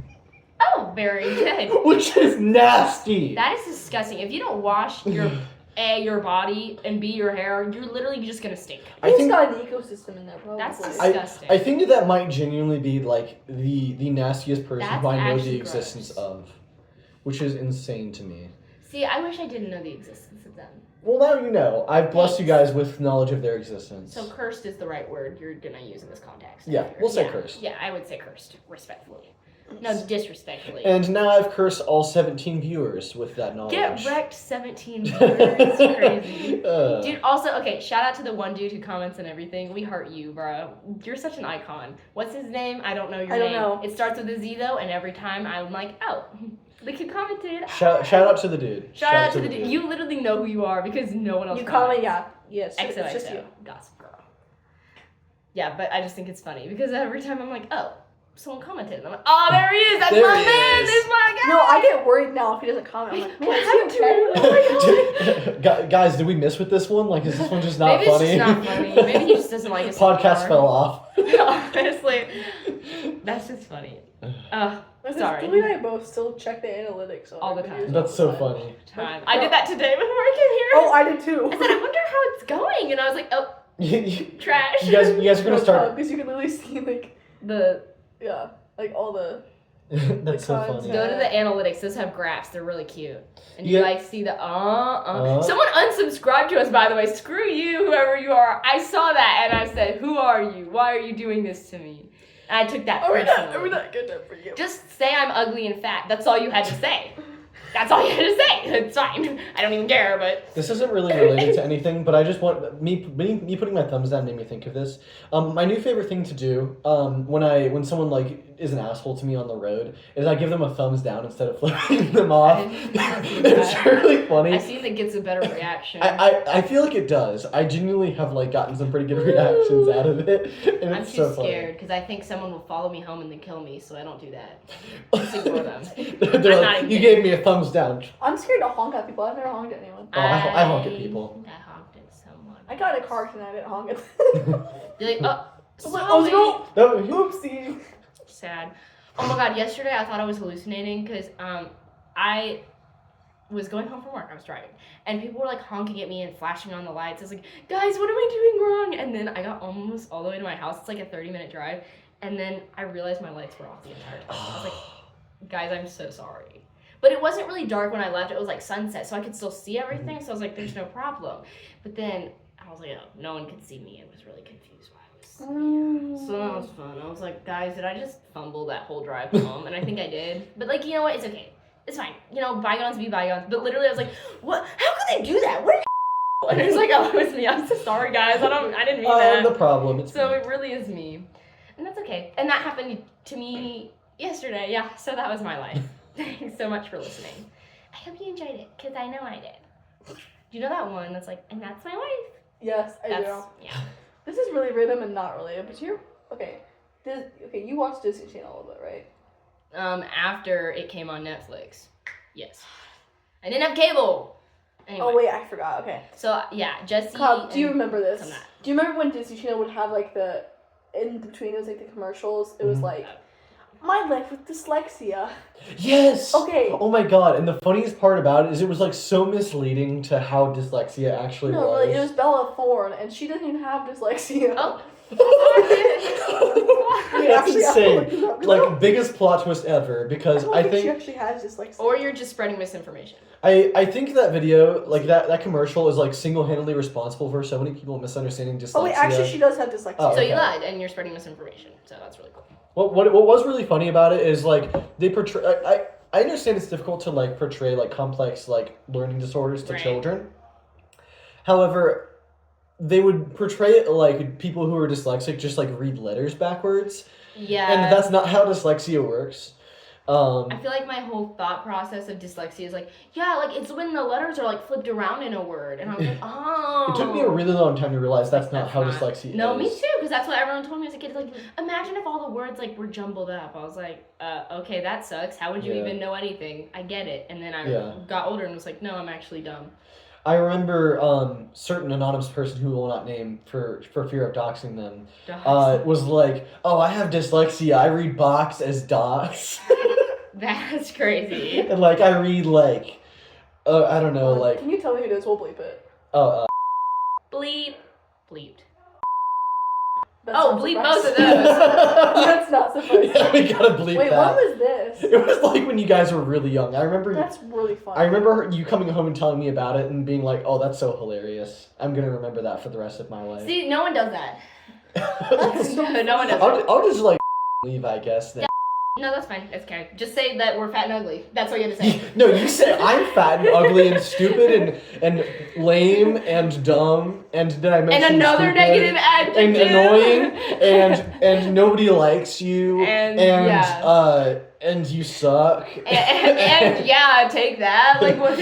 Oh, very good. Which is nasty. That is disgusting. If you don't wash your your body, and B, your hair, you're literally just gonna stink. He's got an ecosystem in there, probably. That's disgusting. I think that might genuinely be like the nastiest person That's who I know the actually existence gross. of, which is insane to me. See, I wish I didn't know the existence of them. Well, now you know. I've blessed you guys with knowledge of their existence. So cursed is the right word you're gonna use in this context. Yeah, we'll say cursed. Yeah, I would say cursed, respectfully. No, disrespectfully. And now I've cursed all 17 viewers with that knowledge. Get wrecked, 17 viewers. It's crazy. Uh. Dude, also, okay, shout out to the one dude who comments and everything. We heart you, bro. You're such an icon. What's his name? I don't know your name. I don't know. It starts with a Z, though, and every time I'm like, oh, the kid commented. Shout out to the dude. Shout out to the dude. You literally know who you are because no one else You comments. comment, yeah. Yes. It's just you. XOXO. Gossip Girl. Yeah, but I just think it's funny because every time I'm like, oh, someone commented. And I'm like, oh, there he is. That's There my he man. is. There's my guy. No, I get worried now if he doesn't comment. I'm like, What is he happened to okay? him? Oh my Guys, did we miss with this one? Like, is this one just not Maybe funny? it's just not funny. Maybe he just doesn't like us Podcast anymore. fell off. Honestly, that's just funny. Sorry. Julie and I both still check the analytics on All our the time. videos That's all so the funny. Time. I did that today before I came here. Oh, I did too. I said, I wonder how it's going, and I was like, oh, trash. You guys are gonna start. Because you can literally see the like all the. That's so Because- funny. go to the analytics. Those have graphs. They're really cute, and Yeah. you like see the Someone unsubscribed to us, by the way. Screw you, whoever you are. I saw that, and I said, who are you? Why are you doing this to me? And I took that Are we personally. not good enough for you? Just say I'm ugly and fat. That's all you had to say. That's all you had to say. It's fine. I don't even care, but This isn't really related to anything, but I just want me putting my thumbs down made me think of this. My new favorite thing to do when someone like is an asshole to me on the road is I give them a thumbs down instead of flipping them off. It's really funny. I see that gets a better reaction. I feel like it does. I genuinely have like gotten some pretty good reactions out of it, and I'm it's too so funny. scared because I think someone will follow me home and then kill me, so I don't do that. Just ignore them. They're I'm like, not even you kidding. gave me a thumbs down. I'm scared to honk at people. I've never honked at anyone. Oh, I honk at people. I honked at someone. I got in a car accident. I didn't honk at them. You're like, oh, I was like, oh, sorry. no. No, Oopsie. Sad. Oh my god, yesterday I thought I was hallucinating because I was going home from work. I was driving. And people were like honking at me and flashing on the lights. I was like, guys, what am I doing wrong? And then I got almost all the way to my house. It's like a 30-minute drive. And then I realized my lights were off the entire time. I was like, guys, I'm so sorry. But it wasn't really dark when I left. It was like sunset, so I could still see everything. So I was like, there's no problem. But then I was like, oh, no one could see me. I was really confused why I was. So that was fun. I was like, guys, did I just fumble that whole drive home? And I think I did. But like, you know what? It's okay. It's fine. You know, bygones be bygones. But literally, I was like, what? How could they do that? Where? And it was like, oh, it was me. I'm so sorry, guys. I didn't mean that. no problem. It's So me. it really is me. And that's okay. And that happened to me yesterday. Yeah, so that was my life. Thanks so much for listening. I hope you enjoyed it, because I know I did. Do you know that one that's like, and that's my wife? Yes, I do. Yeah. This is really random and not related, but you're okay. You watch Disney Channel a little bit, right? After it came on Netflix. Yes. I didn't have cable. I Anyway. Oh wait, I forgot. Okay. So yeah, Jesse. Cobb, do you remember this? Come on. Do you remember when Disney Channel would have like in between it was like the commercials? It was like, my life with dyslexia. Yes. Okay. Oh my god! And the funniest part about it is it was like so misleading to how dyslexia actually No, was. really, it was Bella Thorne, and she doesn't even have dyslexia. Oh. Wait, That's actually, insane. Like biggest plot twist ever because I don't think think she actually has dyslexia. Or you're just spreading misinformation. I think that video, like that commercial is like single-handedly responsible for so many people misunderstanding dyslexia. Oh wait, actually, she does have dyslexia. Oh, So okay. you lied, and you're spreading misinformation. So that's really cool. What was really funny about it is like they portray. I understand it's difficult to like portray like complex like learning disorders to Right. children. However, they would portray it like people who are dyslexic just like read letters backwards, Yeah. and that's not how dyslexia works. I feel like my whole thought process of dyslexia is like, yeah, like it's when the letters are like flipped around in a word, and I was like, oh. It took me a really long time to realize that's not how not- dyslexia is. No, me too, because that's what everyone told me as a kid. Like, imagine if all the words like were jumbled up. I was like, okay, that sucks. How would you Yeah. even know anything? I get it. And then I Yeah. got older and was like, no, I'm actually dumb. I remember certain anonymous person who will not name for fear of doxing them was like, oh, I have dyslexia. I read box as docs. That's crazy. And like I read like I don't know, like Can you tell me who it is? We'll bleep it. Bleep. Bleeped. That's Oh, not bleep surprising. both of those. That's not surprising. Yeah, we gotta bleep Wait, that. when was this? It was like when you guys were really young. I remember That's really fun. I remember you coming home and telling me about it and being like, oh, that's so hilarious. I'm gonna remember that for the rest of my life. See, no one does that. That's so No one does that. I'll just like leave, I guess. Then. No, that's fine. It's okay. Just say that we're fat and ugly. That's what you have to say. No, you said I'm fat and ugly and stupid and lame and dumb and then I mentioned And another stupid negative adjective. and annoying and nobody likes you And, yeah. And you suck and yeah, take that. Like what?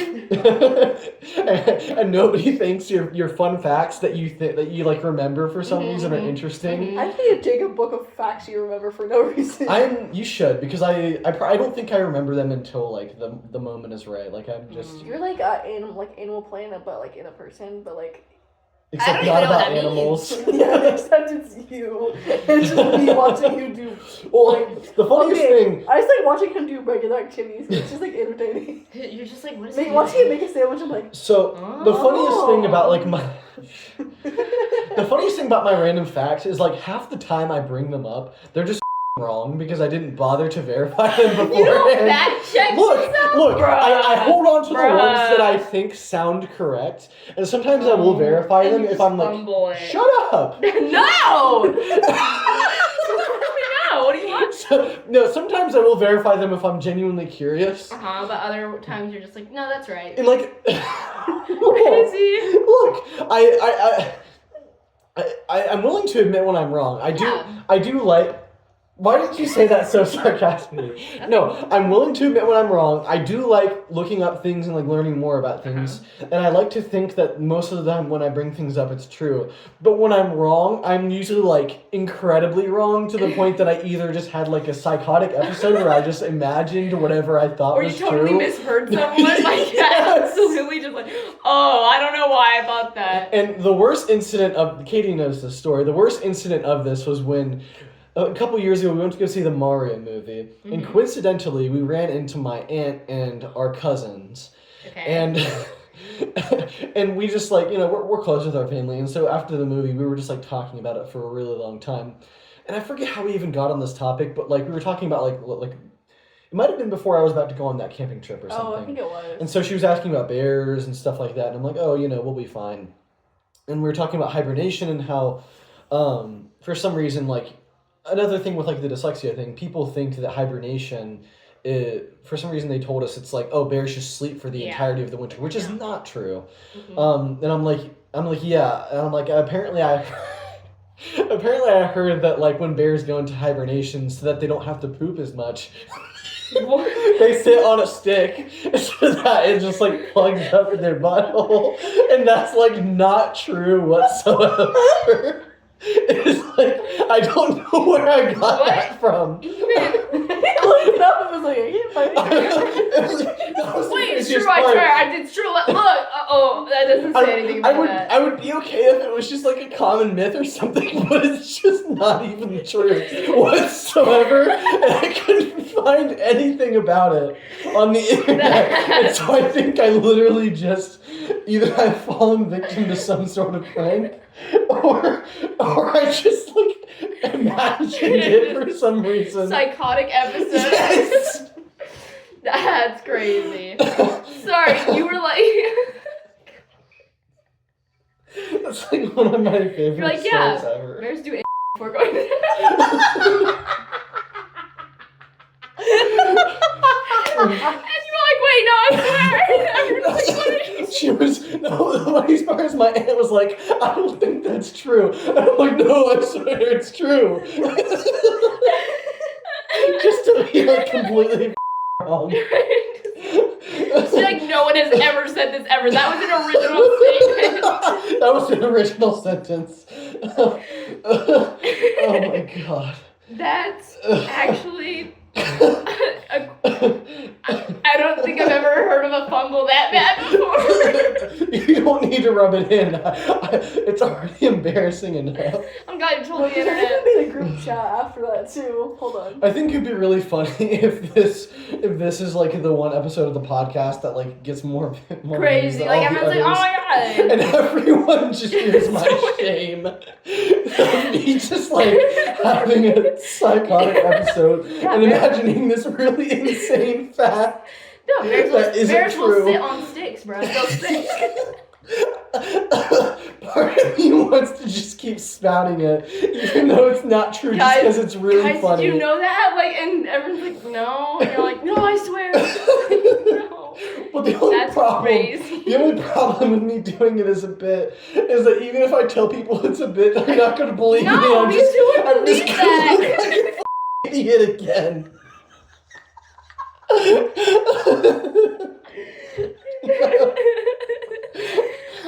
and nobody thinks your fun facts that you like remember for some reason are interesting. I need to take a book of facts you remember for no reason. You should because I don't think I remember them until like the moment is right. Like I'm just You're like Animal Planet, but like in a person, but like except don't not even know what about that animals. yeah, except it's you. It's just me watching you do. Well, the funniest thing. I just like watching him do regular activities. It's just like entertaining. You're just like, what is Watching him make a sandwich, I'm like, So the funniest thing about like my oh. the funniest thing about my random facts is like half the time I bring them up, they're just wrong because I didn't bother to verify them beforehand. You don't fact check yourself? Look, Bruh. I hold on to the Bruh. ones that I think sound correct, and sometimes I will verify them if I'm like, shut up. No! No, what do you want? No, sometimes I will verify them if I'm genuinely curious. But other times you're just like, no, that's right. And like, Crazy. look, I'm willing to admit when I'm wrong. I do like. Why did you say that so sarcastically? No, I'm willing to admit when I'm wrong. I do like looking up things and like learning more about things, and I like to think that most of the time when I bring things up, it's true. But when I'm wrong, I'm usually like incredibly wrong to the point that I either just had like a psychotic episode where I just imagined whatever I thought Or was you totally true. misheard someone. Like, Yes. absolutely just like, oh, I don't know why I thought that. And the worst incident of Katie knows this story. The worst incident of this was when a couple years ago we went to go see the Mario movie, and coincidentally we ran into my aunt and our cousins, and and we just like we're close with our family, and so after the movie we were just like talking about it for a really long time, and I forget how we even got on this topic, but like we were talking about like it might have been before I was about to go on that camping trip or something. Oh, I think it was. And so she was asking about bears and stuff like that, and I'm like, oh, we'll be fine. And we were talking about hibernation and how, for some reason, like, another thing with, like, the dyslexia thing, people think that hibernation, for some reason they told us it's like, oh, bears just sleep for the entirety of the winter, which is not true. And I'm like, yeah. And I'm like, apparently I heard that, like, when bears go into hibernation so that they don't have to poop as much, they sit on a stick so that it just like plugs up in their butthole, and that's like not true whatsoever. It's like I don't know where I got that from. Even looked it up and was like, I can't find it. Wait, it's true, I swear, it's true. Look, that doesn't say anything about that. I would be okay if it was just like a common myth or something, but it's just not even true whatsoever, and I couldn't find anything about it on the internet. And so I think I literally just either I've fallen victim to some sort of prank, or I just like imagined it for some reason. Psychotic episode. Yes. That's crazy. Sorry, you were like. That's like one of my favorite You're like, stories yeah, ever. bears do it before going to And you were like, wait, no, I swear. She was, no, the funniest part is my aunt was like, I don't think that's true. And I'm like, no, I swear it's true. Just to be like completely wrong. She's like, no one has ever said this ever. That was an original statement. That was an original sentence. Oh my god. That's actually. I don't think I've ever heard of a fumble that bad before. You don't need to rub it in. It's already embarrassing enough. I'm glad you told Well, the there internet. could be a group chat after that too. Hold on. I think it'd be really funny if this is like the one episode of the podcast that like gets more views Crazy. than Like all the everyone's like, oh others. my god. And everyone just hears my shame. Me just like having a psychotic episode Yeah, and bears- imagining this really insane fact. No, bears That isn't will true. sit on sticks, bro. They'll stick. Part of me wants to just keep spouting it, even though it's not true, just because it's really Guys, funny. did you know that? Like, and everyone's like, no. And you're like, no, I swear. No. But the only That's problem, crazy. the only problem with me doing it as a bit is that even if I tell people it's a bit, they're not going to believe me. No, me too would I'm just believe gonna that. look like an idiot again.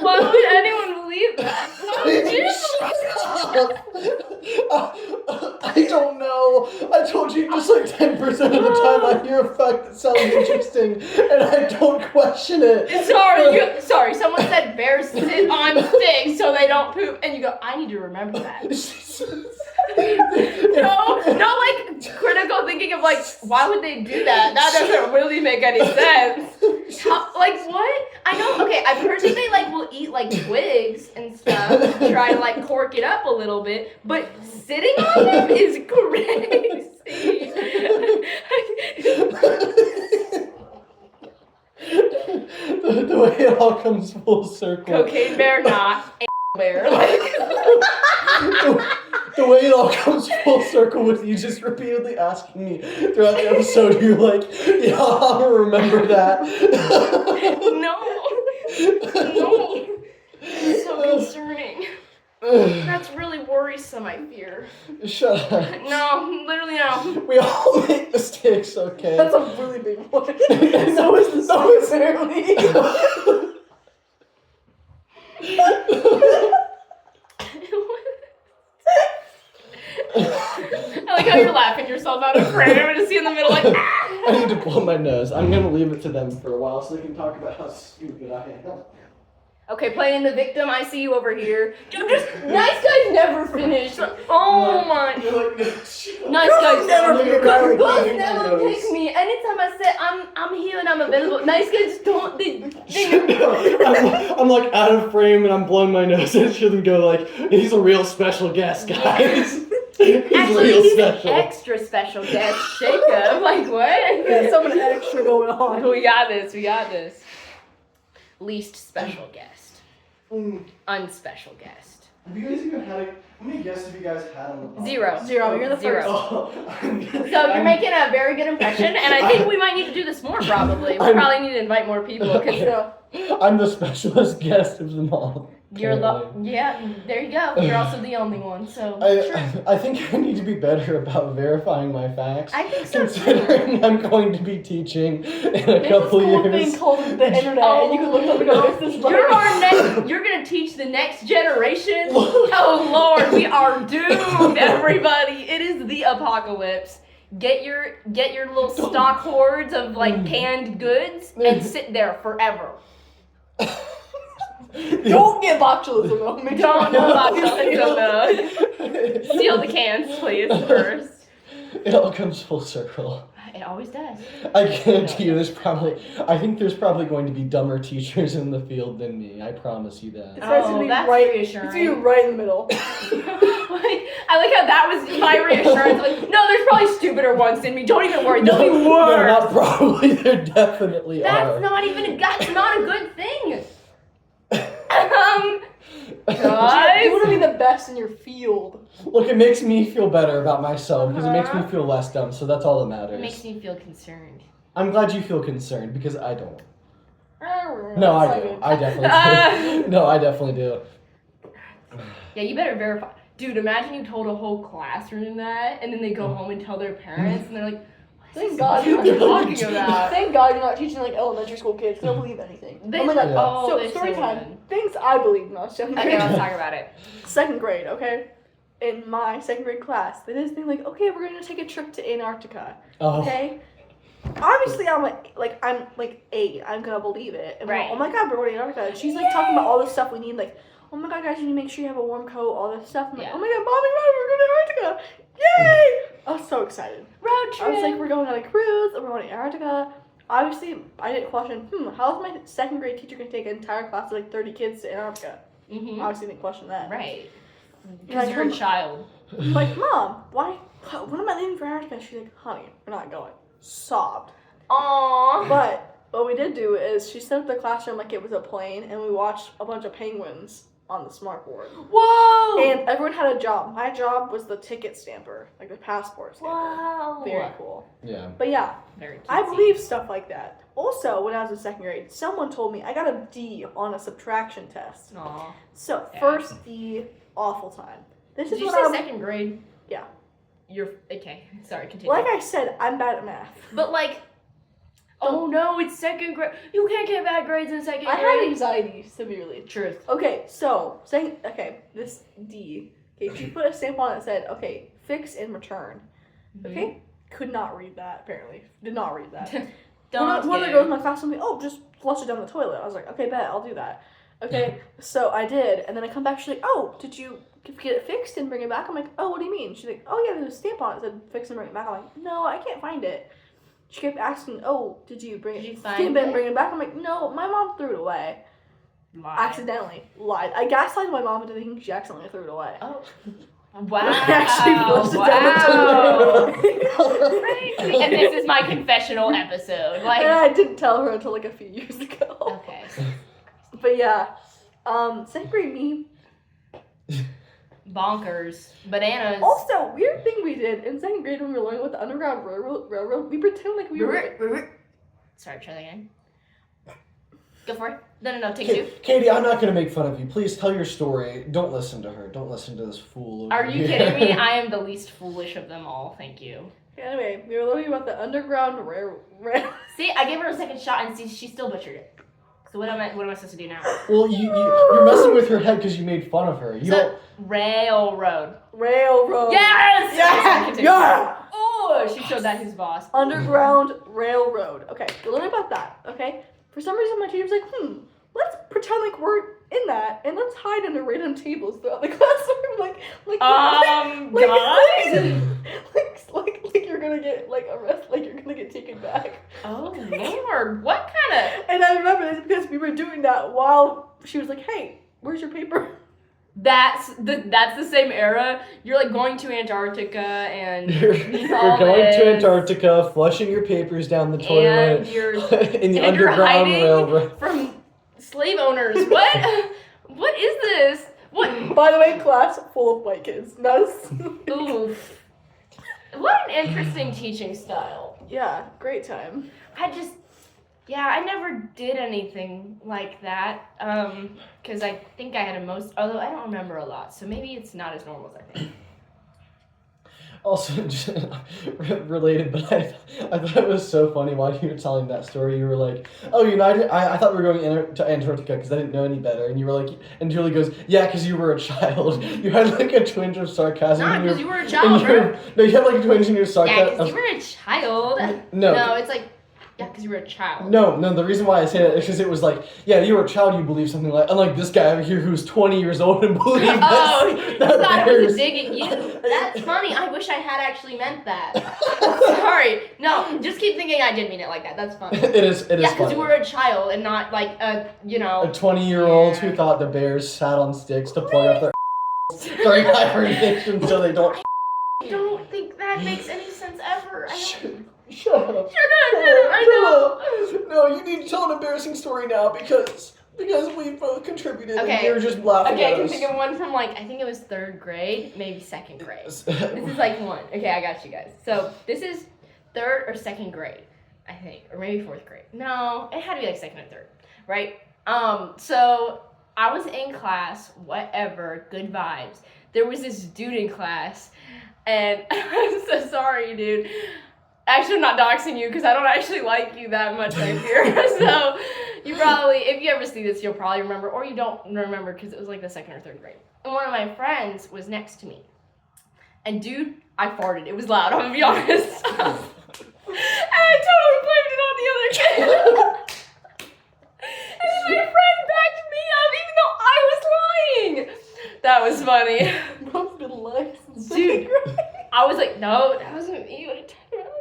Why would anyone believe that? Why would you? I don't know. I told you just like 10% of the time I hear a fact that sounds interesting and I don't question it. Sorry, someone said bears sit on sticks so they don't poop, and you go, I need to remember that. No, like critical thinking of like, why would they do that? That doesn't really make any sense. Like what? I know. Okay, I've heard that they like will eat like twigs and stuff to try to like cork it up a little bit, but sitting on them is crazy. The way it all comes full circle. Cocaine bear, not a bear. Like. The way it all comes full circle with you just repeatedly asking me throughout the episode, you're like, yeah, I'll remember that. No. It's so concerning. That's really worrisome, I fear. Shut up. No, literally no. We all make mistakes, okay? That's a really big one. So is this apparently. I like how you're laughing yourself out of frame. I'm just see in the middle like, I need to blow my nose. I'm gonna leave it to them for a while so they can talk about how stupid I am. Okay, playing the victim, I see you over here. Nice guys never finish. Oh my. Nice guys never pick me. Girls never pick me. Anytime I say I'm here and I'm available, nice guys don't. They I'm like out of frame and I'm blowing my nose and should them go like, he's a real special guest, guys. He's Actually, real he's special. an extra special guest, Jacob. Like what? There's someone extra going on. We got this. Least special guest. Unspecial guest. Have you guys even had how many guests have you guys had on the podcast? Zero. You're the Zero. first. Oh, So you're making a very good impression, and I think we might need to do this more probably. We probably need to invite more people because I'm the specialist guest of them all. you're there you go. You're also the only one, so sure. I think I need to be better about verifying my facts. I think so too. Considering I'm going to be teaching in a There's this couple cool years. thing called the internet, and you can look up and go, this is You're gonna teach the next generation? Oh Lord, we are doomed, everybody. It is the apocalypse. get your little stock hoards of like canned goods and sit there forever. Don't get botulism though. Make sure Don't know botulism. Steal the cans, please, first. It all comes full circle. It always does. I guarantee you I think there's probably going to be dumber teachers in the field than me. I promise you that. It's gonna be that's right, reassuring. It's gonna be right in the middle. I like how that was my reassurance. Like, no, there's probably stupider ones than me. Don't even worry, they'll be No, worse. not probably. There definitely That's are. not a good thing. You Guys. want to be the best in your field. Look, it makes me feel better about myself because it makes me feel less dumb, so that's all that matters. It makes me feel concerned. I'm glad you feel concerned because I don't. No, No, I do. I definitely do. No, I definitely do. Yeah, you better verify. Dude, imagine you told a whole classroom that, and then they go home and tell their parents, and they're like, Thank God what you're are not you talking about? Thank God you're not teaching like elementary school kids. They don't believe anything. They- oh my God. oh, So they story so time. would. Things I believe. No, Okay, let's talk about it. Second grade, okay? In my second grade class, they did this thing like, okay, we're gonna take a trip to Antarctica. Oh. Okay? Obviously, I'm 8. I'm gonna believe it. And we're like, Right. oh my God, we're going to Antarctica. And she's like talking about all this stuff we need, like, oh my God, guys, you need to make sure you have a warm coat, all this stuff. I'm like, Yeah. oh my God, Mommy, we're going to Antarctica. Yay! I was so excited. Road trip. I was like, we're going on a cruise, and we're going to Antarctica. Obviously, I didn't question, how is my second grade teacher going to take an entire class of like 30 kids to Antarctica? Mm-hmm. Obviously, didn't question that. Right. Like, Because you're a child. I'm like, Mom, why? When am I leaving for Antarctica? She's like, honey, we're not going. Sobbed. Aww. But what we did do is she set up the classroom like it was a plane, and we watched a bunch of penguins on the smart board. Whoa! And everyone had a job. My job was the ticket stamper, like the passport stamper. Whoa! Very cool. Yeah. But yeah, Very cutesy. I believe stuff like that. Also, when I was in second grade, someone told me I got a D on a subtraction test. Aw. So, Yeah. first D, awful time. This Did is you what say I'm... second grade? Yeah. You're okay. Sorry, continue. Like I said, I'm bad at math. But like, oh no, it's second grade. You can't get bad grades in second I grade. have anxiety severely. Truth. Okay, so saying this D. Okay, she put a stamp on it that said, okay, fix and return. Okay, could not read that apparently. Did not read that. Don't. One of the girls in my class told me, oh, just flush it down the toilet. I was like, okay, bet, I'll do that. Okay, so I did, and then I come back. She's like, oh, did you get it fixed and bring it back? I'm like, oh, what do you mean? She's like, oh yeah, there's a stamp on it that said fix and bring it back. I'm like, no, I can't find it. She kept asking, oh, did you bring Did you it? find and it? bring it back? I'm like, no, my mom threw it away. Accidentally lied. I gaslighted my mom into thinking she accidentally threw it away. Oh. Wow. Actually flushed it down Wow. the toilet. Crazy. And this is my confessional episode. And Like. I didn't tell her until like a few years ago. Okay. But yeah, second grade me. Bonkers. Bananas. Also, weird thing we did in second grade when we were learning about the Underground Railroad. We pretended like we were. Sorry, try that again. Go for it. No, take two. Katie, I'm not going to make fun of you. Please tell your story. Don't listen to her. Don't listen to this fool over Are you here. kidding me? I am the least foolish of them all. Thank you. Anyway, we were learning about the Underground Railroad. See, I gave her a second shot and she still butchered it. So what am I supposed to do now? Well, you're messing with her head because you made fun of her. You So, don't... railroad. Railroad. Yes! Yeah! Continue. Yeah! Oh, she showed that his boss. Underground Railroad. Okay, we're learning about that. Okay, for some reason my teacher was like, let's pretend like we're in that and let's hide under random tables throughout the classroom, like you're gonna get like arrested, like you're gonna get taken back. Oh Lord, what kind of? And I remember this because we were doing that while she was like, "Hey, where's your paper?" That's the same era. You're like going to Antarctica and You're going to Antarctica, flushing your papers down the toilet and you're in the and you're Underground hiding Railroad. from slave owners. What? What is this? What? By the way, class full of white kids. Nice. Oof. What an interesting teaching style. Yeah, great time. I never did anything like that. Because I think I had although I don't remember a lot, so maybe it's not as normal as I think. Also, just related, but I thought it was so funny while you were telling that story. You were like, "Oh, you know, I thought we were going to Antarctica because I didn't know any better." And you were like, and Julie goes, "Yeah, because you were a child." You had like a twinge of sarcasm. Not because you were a child, bro. No, you had like a twinge in your sarcasm. Yeah, because you were a child. No, it's like, yeah, because you were a child. No, the reason why I say that is because it was like, yeah, you were a child, you believe something like, unlike this guy over here who's 20 years old and believes Oh, you thought it was a bears. dig at you. That's funny. I wish I had actually meant that. Sorry. No, just keep thinking I did mean it like that. That's funny. It is Yeah, because funny. you were a child and not like a, A 20-year-old Yeah. who thought the bears sat on sticks to plug up their during hibernation so they don't. I don't think that makes any sense ever. Shut up. I know. No, you need to tell an embarrassing story now because we both contributed and Okay. you're just laughing Okay, I at can us. think of one from like, I think it was 3rd grade, maybe 2nd grade. This is like one. Okay, I got you guys. So this is 3rd or 2nd grade, I think, or maybe 4th grade. No, it had to be like 2nd or 3rd, right? So I was in class, whatever, good vibes. There was this dude in class, and I'm so sorry, dude. Actually, I'm not doxing you because I don't actually like you that much right here. So you probably, if you ever see this, you'll probably remember, or you don't remember because it was like the 2nd or 3rd grade. And one of my friends was next to me. And dude, I farted. It was loud, I'm gonna be honest. And I totally blamed it on the other kid. And then my friend backed me up even though I was lying. That was funny. I've been lying since Dude. 2nd grade. I was like, no, that wasn't me. What are you talking about?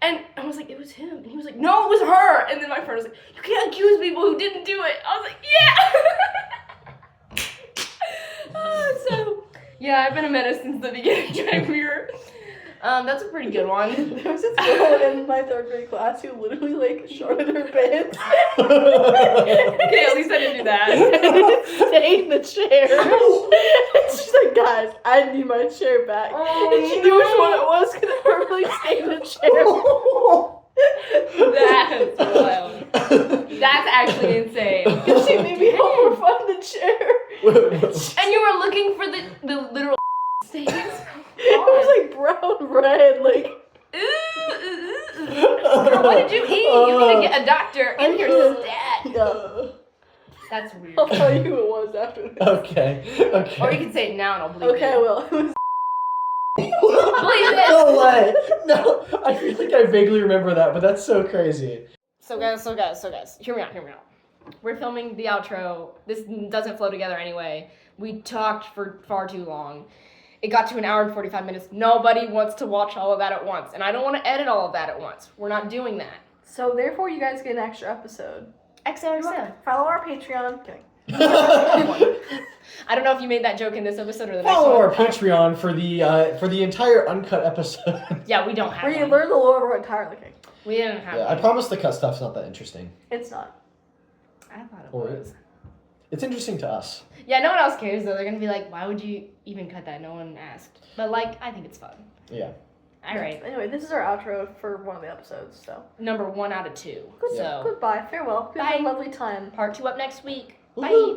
And I was like, it was him. And he was like, no, it was her. And then my friend was like, you can't accuse people who didn't do it. I was like, yeah. So, yeah, I've been a menace since the beginning. I'm here. That's a pretty good one. There was this girl in my 3rd grade class who literally like shorted her pants. Okay, at least I didn't do that. And stayed in the chair. And she's like, guys, I need my chair back. And she knew which one it was because it perfectly stayed in the chair. That's wild. That's actually insane. Because she made me help her find the chair. And you were looking for the literal stains. It was like brown red, like. Girl, what did you eat? You need to get a doctor in your stat. Yeah. That's weird. I'll tell you who it was after this. Okay. Or you can say it now and I'll believe Okay, it. well, it was. Believe it. No way. No, I feel like I vaguely remember that, but that's so crazy. So guys, hear me out. We're filming the outro. This doesn't flow together anyway. We talked for far too long. It got to 1 hour and 45 minutes. Nobody wants to watch all of that at once. And I don't want to edit all of that at once. We're not doing that. So, therefore, you guys get an extra episode. XOXO. Follow our Patreon. Kidding. I don't know if you made that joke in this episode or the next Follow one. our Patreon for the entire uncut episode. Yeah, we don't have Where you one. learn the lore of our entire looking. We didn't have Yeah, I one. promise the cut stuff's not that interesting. It's not. I thought it Or was. It's interesting to us. Yeah, no one else cares though. They're gonna be like, why would you even cut that? No one asked. But like, I think it's fun. Yeah. Alright. Anyway, this is our outro for one of the episodes, so. Number 1 out of 2. Good, So Goodbye. Farewell. We had a Bye. lovely time. part 2 up next week. Bye. Woohoo.